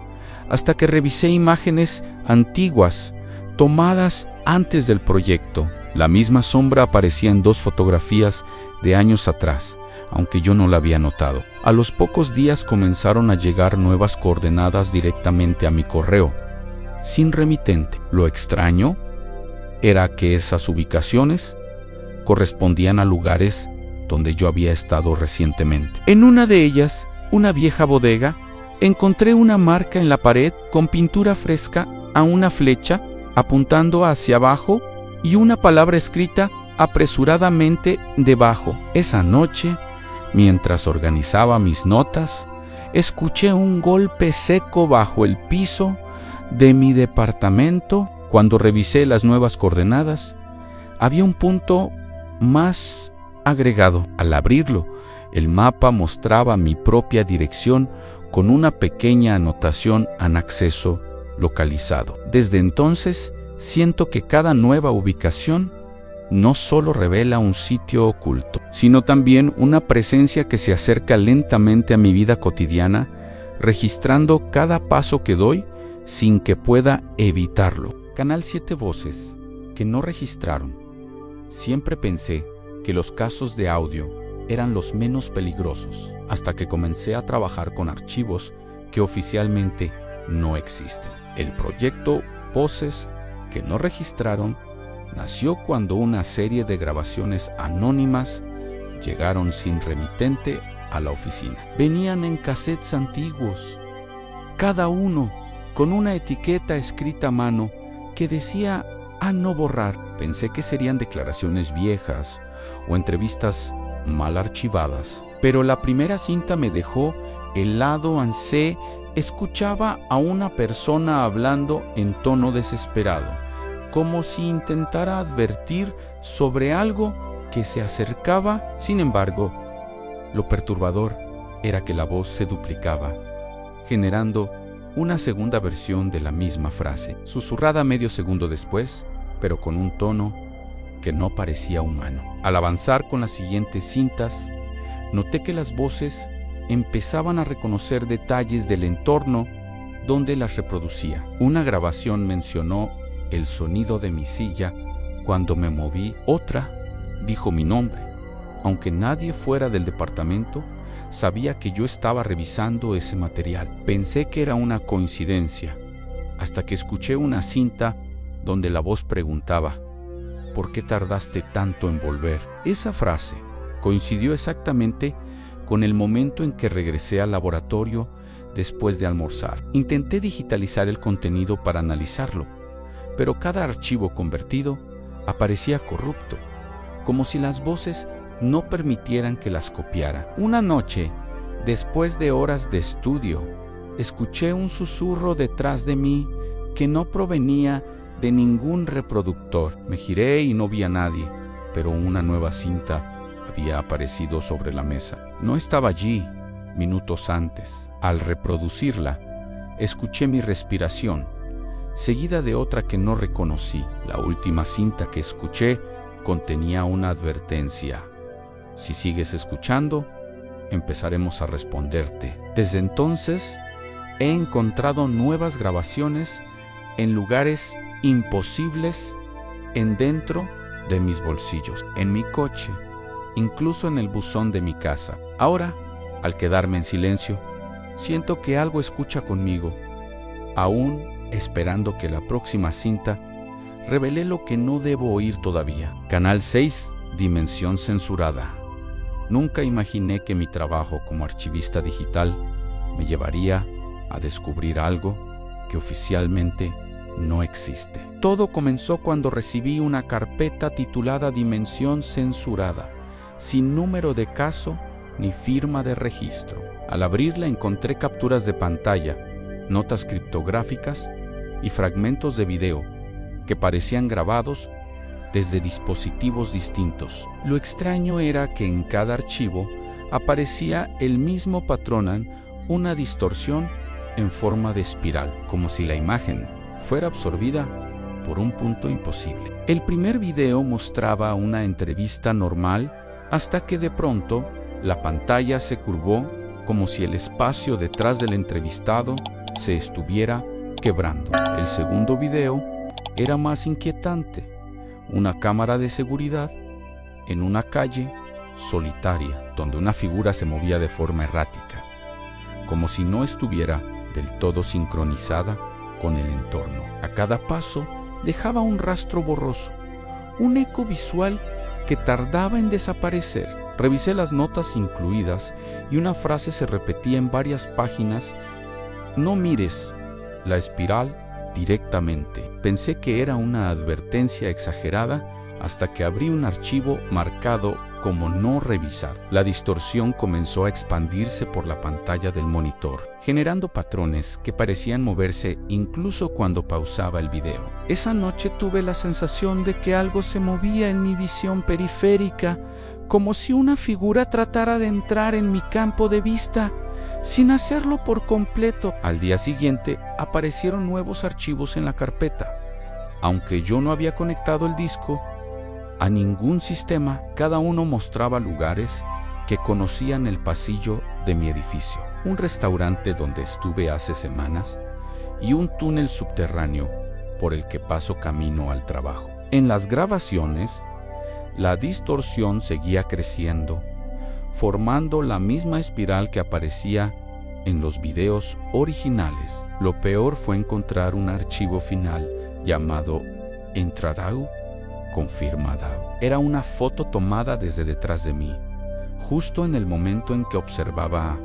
hasta que revisé imágenes antiguas, tomadas antes del proyecto. La misma sombra aparecía en 2 fotografías de años atrás, aunque yo no la había notado. A los pocos días comenzaron a llegar nuevas coordenadas directamente a mi correo, sin remitente. Lo extraño era que esas ubicaciones correspondían a lugares donde yo había estado recientemente. En una de ellas, una vieja bodega, encontré una marca en la pared con pintura fresca a una flecha apuntando hacia abajo y una palabra escrita apresuradamente debajo. Esa noche, mientras organizaba mis notas, escuché un golpe seco bajo el piso de mi departamento. Cuando revisé las nuevas coordenadas, había un punto más agregado. Al abrirlo, el mapa mostraba mi propia dirección con una pequeña anotación en acceso localizado. Desde entonces, siento que cada nueva ubicación no solo revela un sitio oculto, sino también una presencia que se acerca lentamente a mi vida cotidiana, registrando cada paso que doy sin que pueda evitarlo. Canal 7 Voces que no registraron. Siempre pensé que los casos de audio eran los menos peligrosos, hasta que comencé a trabajar con archivos que oficialmente no existen. El proyecto Voces que no registraron nació cuando una serie de grabaciones anónimas llegaron sin remitente a la oficina. Venían en cassettes antiguos, cada uno con una etiqueta escrita a mano que decía a no borrar. Pensé que serían declaraciones viejas o entrevistas mal archivadas, pero la primera cinta me dejó helado. Escuchaba a una persona hablando en tono desesperado, como si intentara advertir sobre algo que se acercaba. Sin embargo, lo perturbador era que la voz se duplicaba, generando una segunda versión de la misma frase, susurrada medio segundo después, pero con un tono que no parecía humano. Al avanzar con las siguientes cintas, noté que las voces empezaban a reconocer detalles del entorno donde las reproducía. Una grabación mencionó el sonido de mi silla cuando me moví. Otra dijo mi nombre, aunque nadie fuera del departamento sabía que yo estaba revisando ese material. Pensé que era una coincidencia, hasta que escuché una cinta donde la voz preguntaba: ¿por qué tardaste tanto en volver? Esa frase coincidió exactamente con el momento en que regresé al laboratorio después de almorzar. Intenté digitalizar el contenido para analizarlo, pero cada archivo convertido aparecía corrupto, como si las voces no permitieran que las copiara. Una noche, después de horas de estudio, escuché un susurro detrás de mí que no provenía de ningún reproductor. Me giré y no vi a nadie, pero una nueva cinta había aparecido sobre la mesa. No estaba allí minutos antes. Al reproducirla, escuché mi respiración, seguida de otra que no reconocí. La última cinta que escuché contenía una advertencia: si sigues escuchando, empezaremos a responderte. Desde entonces, he encontrado nuevas grabaciones en lugares imposibles, dentro de mis bolsillos, en mi coche, incluso en el buzón de mi casa. Ahora, al quedarme en silencio, siento que algo escucha conmigo, aún esperando que la próxima cinta revele lo que no debo oír todavía. Canal 6, Dimensión Censurada. Nunca imaginé que mi trabajo como archivista digital me llevaría a descubrir algo que oficialmente no existe. Todo comenzó cuando recibí una carpeta titulada Dimensión Censurada, sin número de caso ni firma de registro. Al abrirla encontré capturas de pantalla, notas criptográficas y fragmentos de video que parecían grabados desde dispositivos distintos. Lo extraño era que en cada archivo aparecía el mismo patrón, una distorsión en forma de espiral, como si la imagen fuera absorbida por un punto imposible. El primer video mostraba una entrevista normal, hasta que de pronto la pantalla se curvó, como si el espacio detrás del entrevistado se estuviera quebrando. El segundo video era más inquietante. Una cámara de seguridad en una calle solitaria, donde una figura se movía de forma errática, como si no estuviera del todo sincronizada con el entorno. A cada paso dejaba un rastro borroso, un eco visual que tardaba en desaparecer. Revisé las notas incluidas y una frase se repetía en varias páginas: no mires la espiral directamente. Pensé que era una advertencia exagerada hasta que abrí un archivo marcado como no revisar. La distorsión comenzó a expandirse por la pantalla del monitor, generando patrones que parecían moverse incluso cuando pausaba el video. Esa noche tuve la sensación de que algo se movía en mi visión periférica, como si una figura tratara de entrar en mi campo de vista sin hacerlo por completo. Al día siguiente aparecieron nuevos archivos en la carpeta. Aunque yo no había conectado el disco a ningún sistema, cada uno mostraba lugares que conocía en el pasillo de mi edificio, un restaurante donde estuve hace semanas y un túnel subterráneo por el que paso camino al trabajo. En las grabaciones, la distorsión seguía creciendo, formando la misma espiral que aparecía en los videos originales. Lo peor fue encontrar un archivo final llamado Entradau Confirmadau. Era una foto tomada desde detrás de mí, justo en el momento en que observaba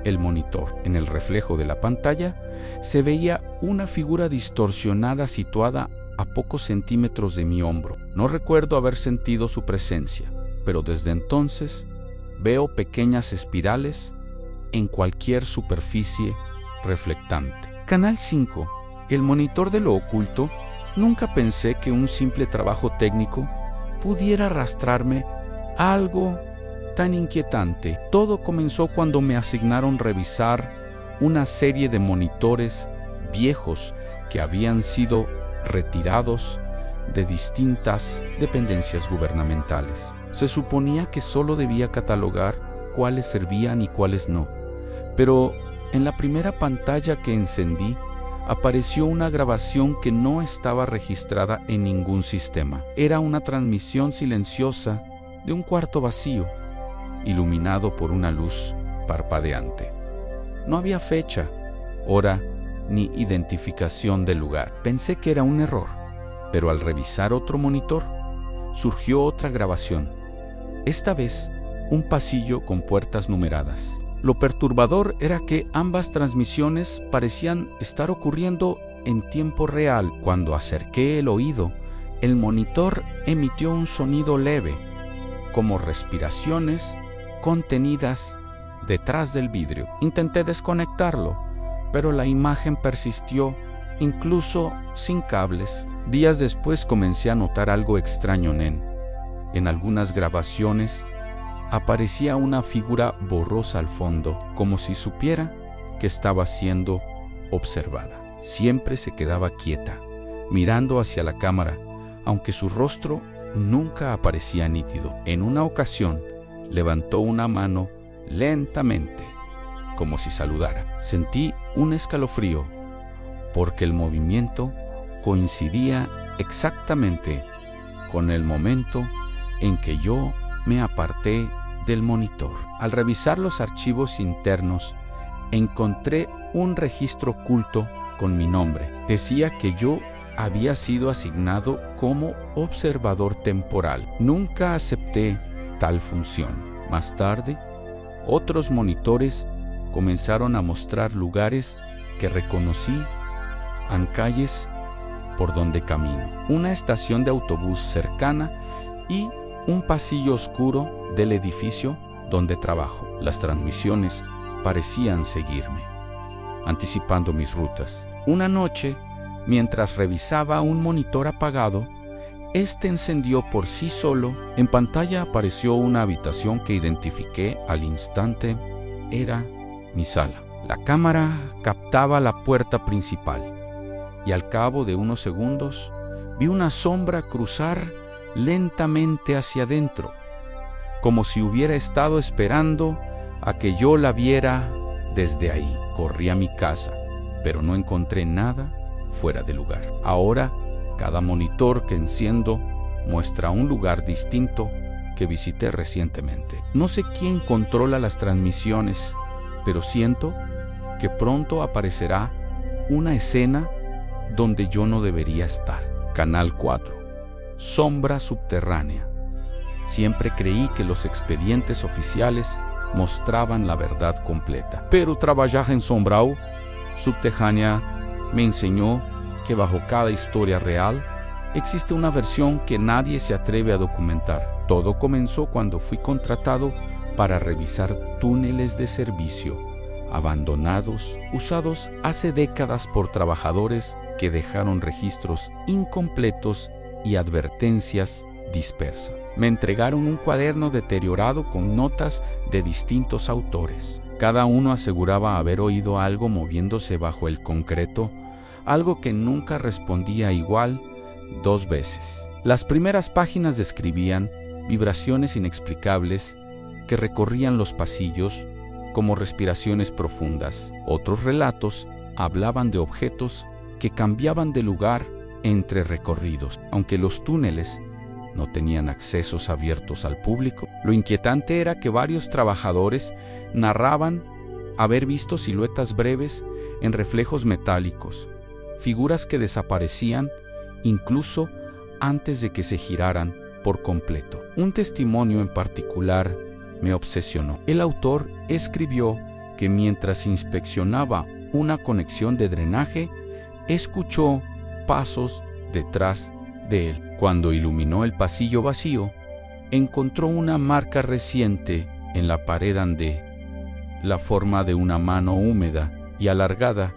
el monitor. En el reflejo de la pantalla se veía una figura distorsionada situada a pocos centímetros de mi hombro. No recuerdo haber sentido su presencia, pero desde entonces veo pequeñas espirales en cualquier superficie reflectante. Canal 5. El monitor de lo oculto. Nunca pensé que un simple trabajo técnico pudiera arrastrarme a algo tan inquietante. Todo comenzó cuando me asignaron revisar una serie de monitores viejos que habían sido retirados de distintas dependencias gubernamentales. Se suponía que solo debía catalogar cuáles servían y cuáles no, pero en la primera pantalla que encendí apareció una grabación que no estaba registrada en ningún sistema. Era una transmisión silenciosa de un cuarto vacío, iluminado por una luz parpadeante. No había fecha, hora ni identificación del lugar. Pensé que era un error, pero al revisar otro monitor, surgió otra grabación. Esta vez, un pasillo con puertas numeradas. Lo perturbador era que ambas transmisiones parecían estar ocurriendo en tiempo real. Cuando acerqué el oído, el monitor emitió un sonido leve, como respiraciones contenidas detrás del vidrio. Intenté desconectarlo, pero la imagen persistió, incluso sin cables. Días después comencé a notar algo extraño, En algunas grabaciones aparecía una figura borrosa al fondo, como si supiera que estaba siendo observada. Siempre se quedaba quieta, mirando hacia la cámara, aunque su rostro nunca aparecía nítido. En una ocasión, levantó una mano lentamente, como si saludara. Sentí un escalofrío, porque el movimiento coincidía exactamente con el momento en que yo me aparté del monitor. Al revisar los archivos internos, encontré un registro oculto con mi nombre. Decía que yo había sido asignado como observador temporal. Nunca acepté tal función. Más tarde, otros monitores comenzaron a mostrar lugares que reconocí en calles por donde camino, una estación de autobús cercana y un pasillo oscuro del edificio donde trabajo. Las transmisiones parecían seguirme, anticipando mis rutas. Una noche, mientras revisaba un monitor apagado, este encendió por sí solo. En pantalla apareció una habitación que identifiqué al instante. Era mi sala. La cámara captaba la puerta principal y al cabo de unos segundos vi una sombra cruzar lentamente hacia adentro, como si hubiera estado esperando a que yo la viera desde ahí. Corrí a mi casa, pero no encontré nada fuera de lugar. Ahora, cada monitor que enciendo muestra un lugar distinto que visité recientemente. No sé quién controla las transmisiones, pero siento que pronto aparecerá una escena donde yo no debería estar. Canal 4. Sombra subterránea. Siempre creí que los expedientes oficiales mostraban la verdad completa, pero trabajar en sombra subterránea me enseñó que bajo cada historia real existe una versión que nadie se atreve a documentar. Todo comenzó cuando fui contratado para revisar túneles de servicio abandonados, usados hace décadas por trabajadores que dejaron registros incompletos y advertencias dispersas. Me entregaron un cuaderno deteriorado con notas de distintos autores. Cada uno aseguraba haber oído algo moviéndose bajo el concreto, algo que nunca respondía igual 2 veces. Las primeras páginas describían vibraciones inexplicables que recorrían los pasillos como respiraciones profundas. Otros relatos hablaban de objetos que cambiaban de lugar entre recorridos. Aunque los túneles no tenían accesos abiertos al público, lo inquietante era que varios trabajadores narraban haber visto siluetas breves en reflejos metálicos, figuras que desaparecían incluso antes de que se giraran por completo. Un testimonio en particular me obsesionó. El autor escribió que mientras inspeccionaba una conexión de drenaje, escuchó pasos detrás de él. Cuando iluminó el pasillo vacío, encontró una marca reciente en la pared andé, la forma de una mano húmeda y alargada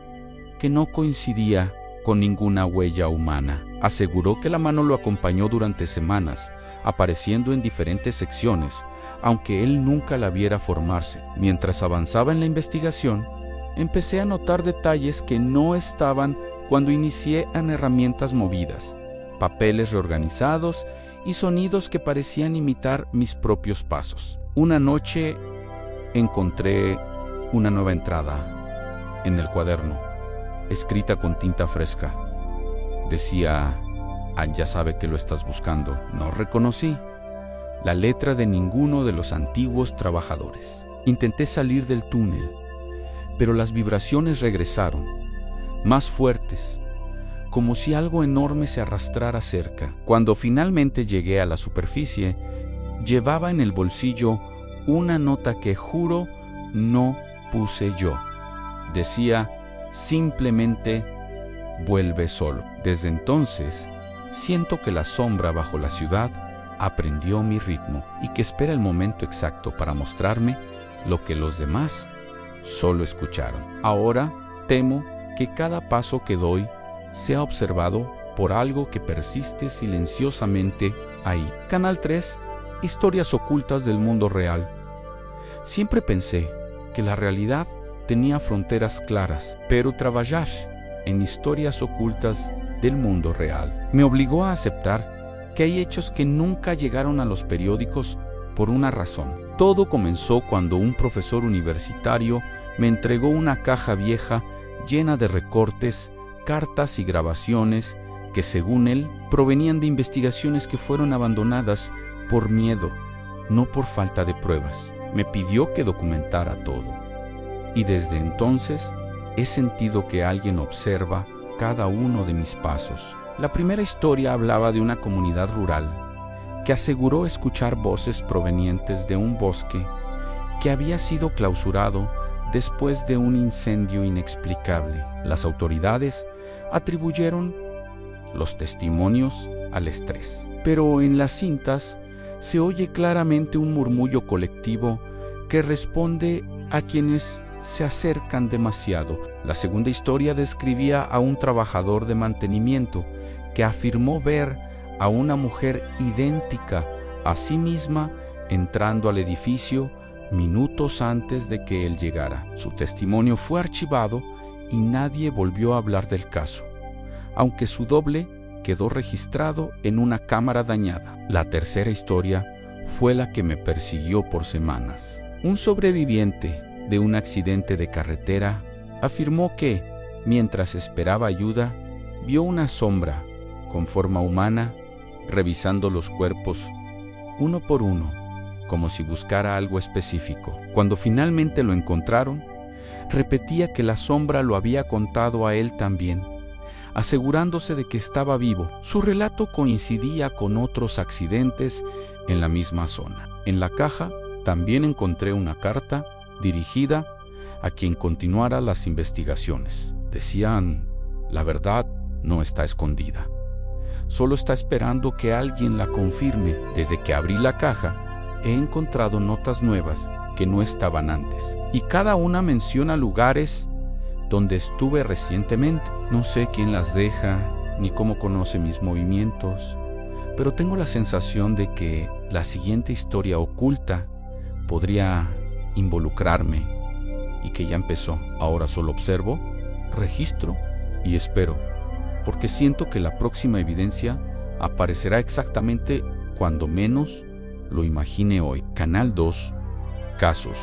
que no coincidía con ninguna huella humana. Aseguró que la mano lo acompañó durante semanas, apareciendo en diferentes secciones, aunque él nunca la viera formarse. Mientras avanzaba en la investigación, empecé a notar detalles que no estaban cuando inicié en herramientas movidas, papeles reorganizados y sonidos que parecían imitar mis propios pasos. Una noche encontré una nueva entrada en el cuaderno, escrita con tinta fresca. Decía: ya sabe que lo estás buscando. No reconocí la letra de ninguno de los antiguos trabajadores. Intenté salir del túnel, pero las vibraciones regresaron, más fuertes, como si algo enorme se arrastrara cerca. Cuando finalmente llegué a la superficie, llevaba en el bolsillo una nota que juro no puse yo. Decía simplemente: vuelve solo. Desde entonces, siento que la sombra bajo la ciudad aprendió mi ritmo y que espera el momento exacto para mostrarme lo que los demás solo escucharon. Ahora temo que cada paso que doy sea observado por algo que persiste silenciosamente ahí. Canal 3. Historias ocultas del mundo real. Siempre pensé que la realidad tenía fronteras claras, pero trabajar en historias ocultas del mundo real me obligó a aceptar que hay hechos que nunca llegaron a los periódicos por una razón. Todo comenzó cuando un profesor universitario me entregó una caja vieja llena de recortes, cartas y grabaciones que, según él, provenían de investigaciones que fueron abandonadas por miedo, no por falta de pruebas. Me pidió que documentara todo, y desde entonces he sentido que alguien observa cada uno de mis pasos. La primera historia hablaba de una comunidad rural que aseguró escuchar voces provenientes de un bosque que había sido clausurado después de un incendio inexplicable. Las autoridades atribuyeron los testimonios al estrés, pero en las cintas se oye claramente un murmullo colectivo que responde a quienes se acercan demasiado. La segunda historia describía a un trabajador de mantenimiento que afirmó ver a una mujer idéntica a sí misma entrando al edificio minutos antes de que él llegara. Su testimonio fue archivado y nadie volvió a hablar del caso, aunque su doble quedó registrado en una cámara dañada. La tercera historia fue la que me persiguió por semanas. Un sobreviviente de un accidente de carretera afirmó que, Mientras esperaba ayuda, vio una sombra con forma humana revisando los cuerpos uno por uno, como si buscara algo específico. Cuando finalmente lo encontraron, repetía que la sombra lo había contado a él también, asegurándose de que estaba vivo. Su relato coincidía con otros accidentes en la misma zona. En la caja también encontré una carta dirigida a quien continuara las investigaciones. Decían, la verdad no está escondida. Solo está esperando que alguien la confirme. Desde que abrí la caja, he encontrado notas nuevas que no estaban antes. Y cada una menciona lugares donde estuve recientemente. No sé quién las deja, ni cómo conoce mis movimientos, pero tengo la sensación de que la siguiente historia oculta podría involucrarme y que ya empezó. Ahora solo observo, registro y espero, porque siento que la próxima evidencia aparecerá exactamente cuando menos lo imagine hoy. Canal 2. Casos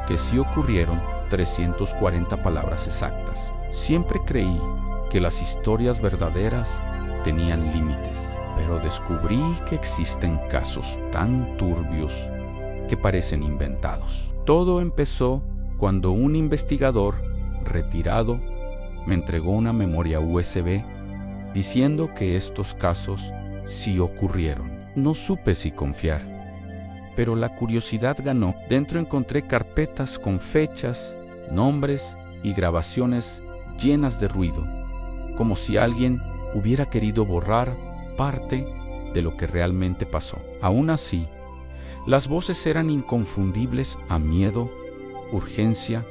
que sí ocurrieron, 340 palabras exactas. Siempre creí que las historias verdaderas tenían límites, pero descubrí que existen casos tan turbios que parecen inventados. Todo empezó cuando un investigador retirado me entregó una memoria USB diciendo que estos casos sí ocurrieron. No supe si confiar, pero la curiosidad ganó. Dentro encontré carpetas con fechas, nombres y grabaciones llenas de ruido, como si alguien hubiera querido borrar parte de lo que realmente pasó. Aún así, las voces eran inconfundibles a miedo, urgencia,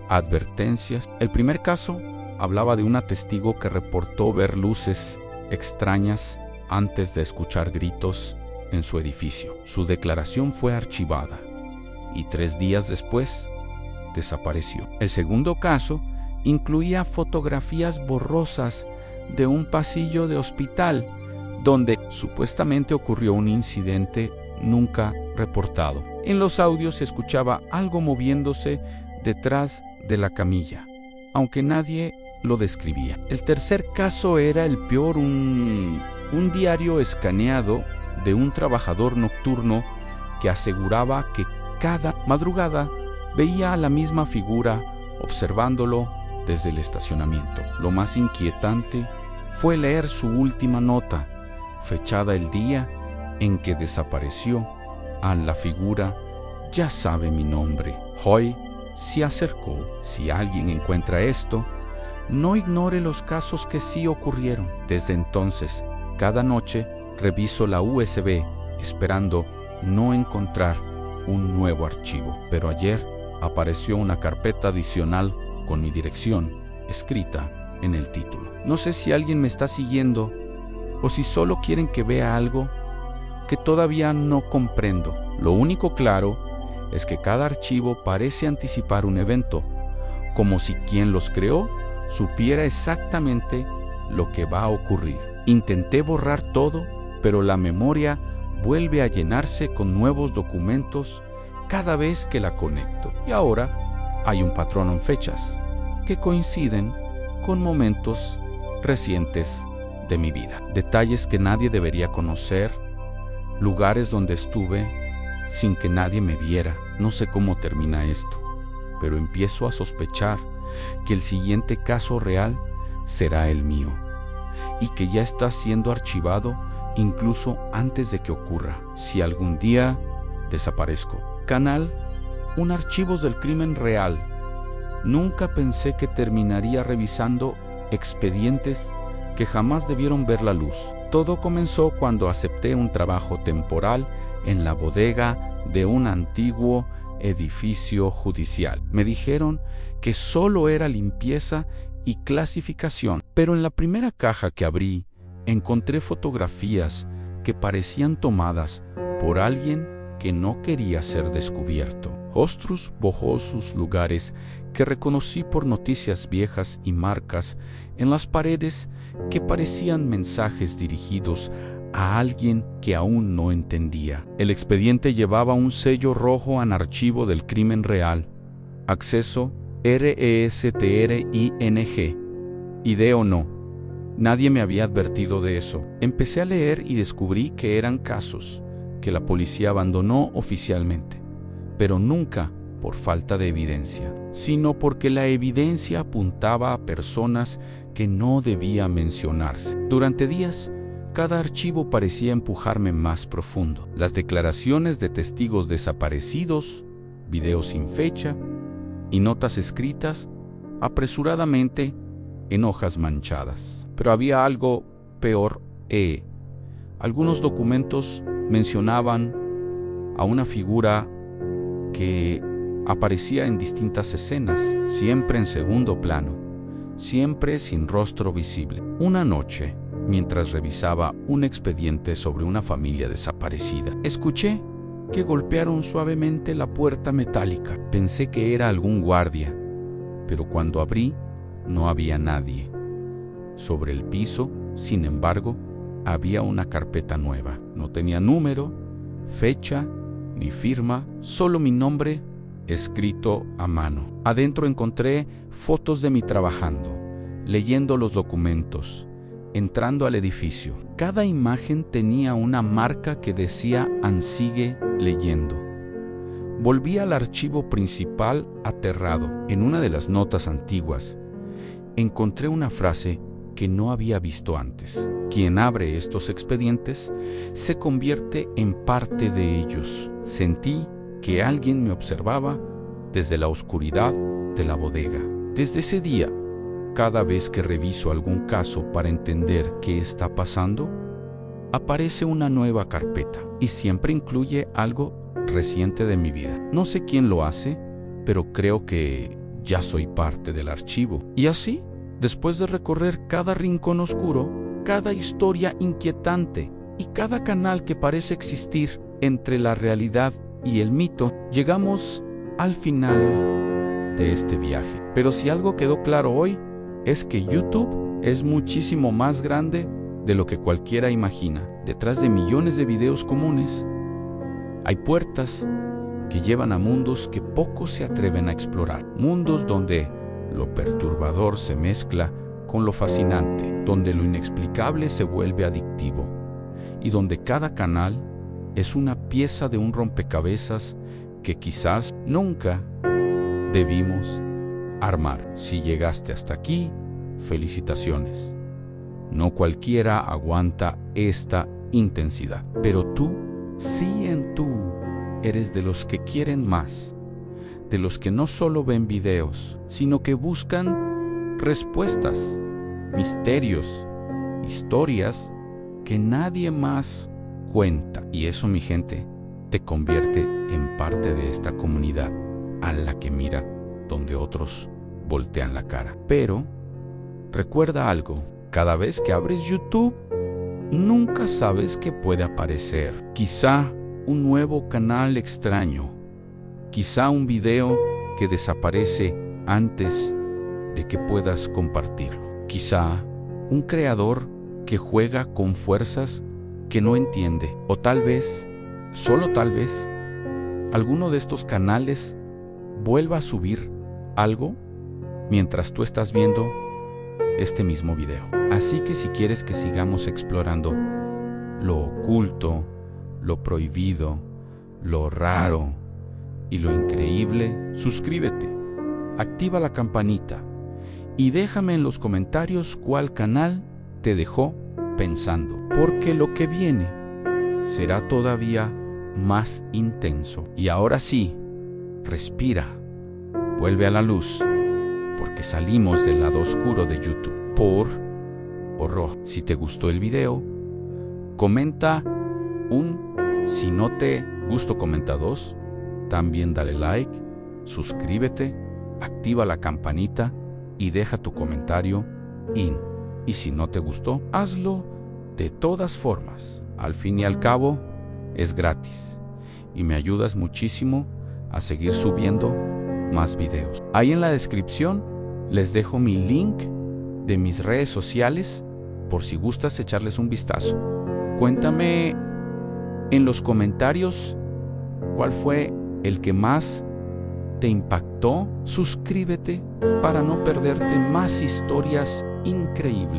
advertencias. El primer caso hablaba de una testigo que reportó ver luces extrañas antes de escuchar gritos en su edificio. Su declaración fue archivada y 3 días después desapareció. El segundo caso incluía fotografías borrosas de un pasillo de hospital donde supuestamente ocurrió un incidente nunca reportado. En los audios se escuchaba algo moviéndose detrás de la camilla, aunque nadie lo describía. El tercer caso era el peor, un diario escaneado de un trabajador nocturno que aseguraba que cada madrugada veía a la misma figura observándolo desde el estacionamiento. Lo más inquietante fue leer su última nota, fechada el día en que desapareció. A la figura ya sabe mi nombre. Hoy se acercó. Si alguien encuentra esto, no ignore los casos que sí ocurrieron. Desde entonces, cada noche reviso la USB esperando no encontrar un nuevo archivo. Pero ayer apareció una carpeta adicional con mi dirección escrita en el título. No sé si alguien me está siguiendo o si solo quieren que vea algo que todavía no comprendo. Lo único claro es que cada archivo parece anticipar un evento, como si quien los creó supiera exactamente lo que va a ocurrir. Intenté borrar todo, pero la memoria vuelve a llenarse con nuevos documentos cada vez que la conecto. Y ahora hay un patrón en fechas que coinciden con momentos recientes de mi vida. Detalles que nadie debería conocer, lugares donde estuve sin que nadie me viera. No sé cómo termina esto, pero empiezo a sospechar que el siguiente caso real será el mío y que ya está siendo archivado incluso antes de que ocurra. Si algún día desaparezco. Canal, un archivos del crimen real. Nunca pensé que terminaría revisando expedientes que jamás debieron ver la luz. Todo comenzó cuando acepté un trabajo temporal en la bodega de un antiguo edificio judicial. Me dijeron que solo era limpieza y clasificación, pero en la primera caja que abrí encontré fotografías que parecían tomadas por alguien que no quería ser descubierto. Rostros borrosos, lugares que reconocí por noticias viejas y marcas en las paredes que parecían mensajes dirigidos a alguien que aún no entendía. El expediente llevaba un sello rojo en archivo del crimen real. Acceso RESTRING. Idea o no, nadie me había advertido de eso. Empecé a leer y descubrí que eran casos que la policía abandonó oficialmente, pero nunca por falta de evidencia, sino porque la evidencia apuntaba a personas que no debía mencionarse. Durante días, cada archivo parecía empujarme más profundo. Las declaraciones de testigos desaparecidos, videos sin fecha y notas escritas apresuradamente en hojas manchadas. Pero había algo peor. Algunos documentos mencionaban a una figura que aparecía en distintas escenas, siempre en segundo plano, siempre sin rostro visible. Una noche, mientras revisaba un expediente sobre una familia desaparecida, escuché que golpearon suavemente la puerta metálica. Pensé que era algún guardia, pero cuando abrí, no había nadie. Sobre el piso, sin embargo, había una carpeta nueva. No tenía número, fecha, ni firma, solo mi nombre escrito a mano. Adentro encontré fotos de mí trabajando, leyendo los documentos, entrando al edificio. Cada imagen tenía una marca que decía «Sigue leyendo». Volví al archivo principal aterrado. En una de las notas antiguas, encontré una frase que no había visto antes. Quien abre estos expedientes se convierte en parte de ellos. Sentí que alguien me observaba desde la oscuridad de la bodega. Desde ese día, cada vez que reviso algún caso para entender qué está pasando, aparece una nueva carpeta y siempre incluye algo reciente de mi vida. No sé quién lo hace, pero creo que ya soy parte del archivo. Y así, después de recorrer cada rincón oscuro, cada historia inquietante y cada canal que parece existir entre la realidad y el mito, llegamos al final de este viaje. Pero si algo quedó claro hoy, es que YouTube es muchísimo más grande de lo que cualquiera imagina. Detrás de millones de videos comunes, hay puertas que llevan a mundos que pocos se atreven a explorar. Mundos donde lo perturbador se mezcla con lo fascinante, donde lo inexplicable se vuelve adictivo y donde cada canal es una pieza de un rompecabezas que quizás nunca debimos armar. Si llegaste hasta aquí, felicitaciones. No cualquiera aguanta esta intensidad, pero tú, sí, tú eres de los que quieren más, de los que no solo ven videos, sino que buscan respuestas, misterios, historias que nadie más cuenta. Y eso, mi gente, te convierte en parte de esta comunidad a la que mira donde otros voltean la cara. Pero recuerda algo, cada vez que abres YouTube, nunca sabes qué puede aparecer. Quizá un nuevo canal extraño, quizá un video que desaparece antes de que puedas compartirlo, quizá un creador que juega con fuerzas que no entiende, o tal vez, solo tal vez, alguno de estos canales vuelva a subir algo mientras tú estás viendo este mismo video. Así que si quieres que sigamos explorando lo oculto, lo prohibido, lo raro y lo increíble, suscríbete, activa la campanita y déjame en los comentarios cuál canal te dejó pensando, porque lo que viene será todavía más intenso. Y ahora sí, respira, vuelve a la luz, porque salimos del lado oscuro de YouTube por horror. Si te gustó el video, comenta un, si no te gustó, comenta 2, también dale like, suscríbete, activa la campanita y deja tu comentario y si no te gustó, hazlo de todas formas. Al fin y al cabo, es gratis y me ayudas muchísimo a seguir subiendo más videos. Ahí en la descripción les dejo mi link de mis redes sociales por si gustas echarles un vistazo. Cuéntame en los comentarios cuál fue el que más te impactó. Suscríbete para no perderte más historias increíble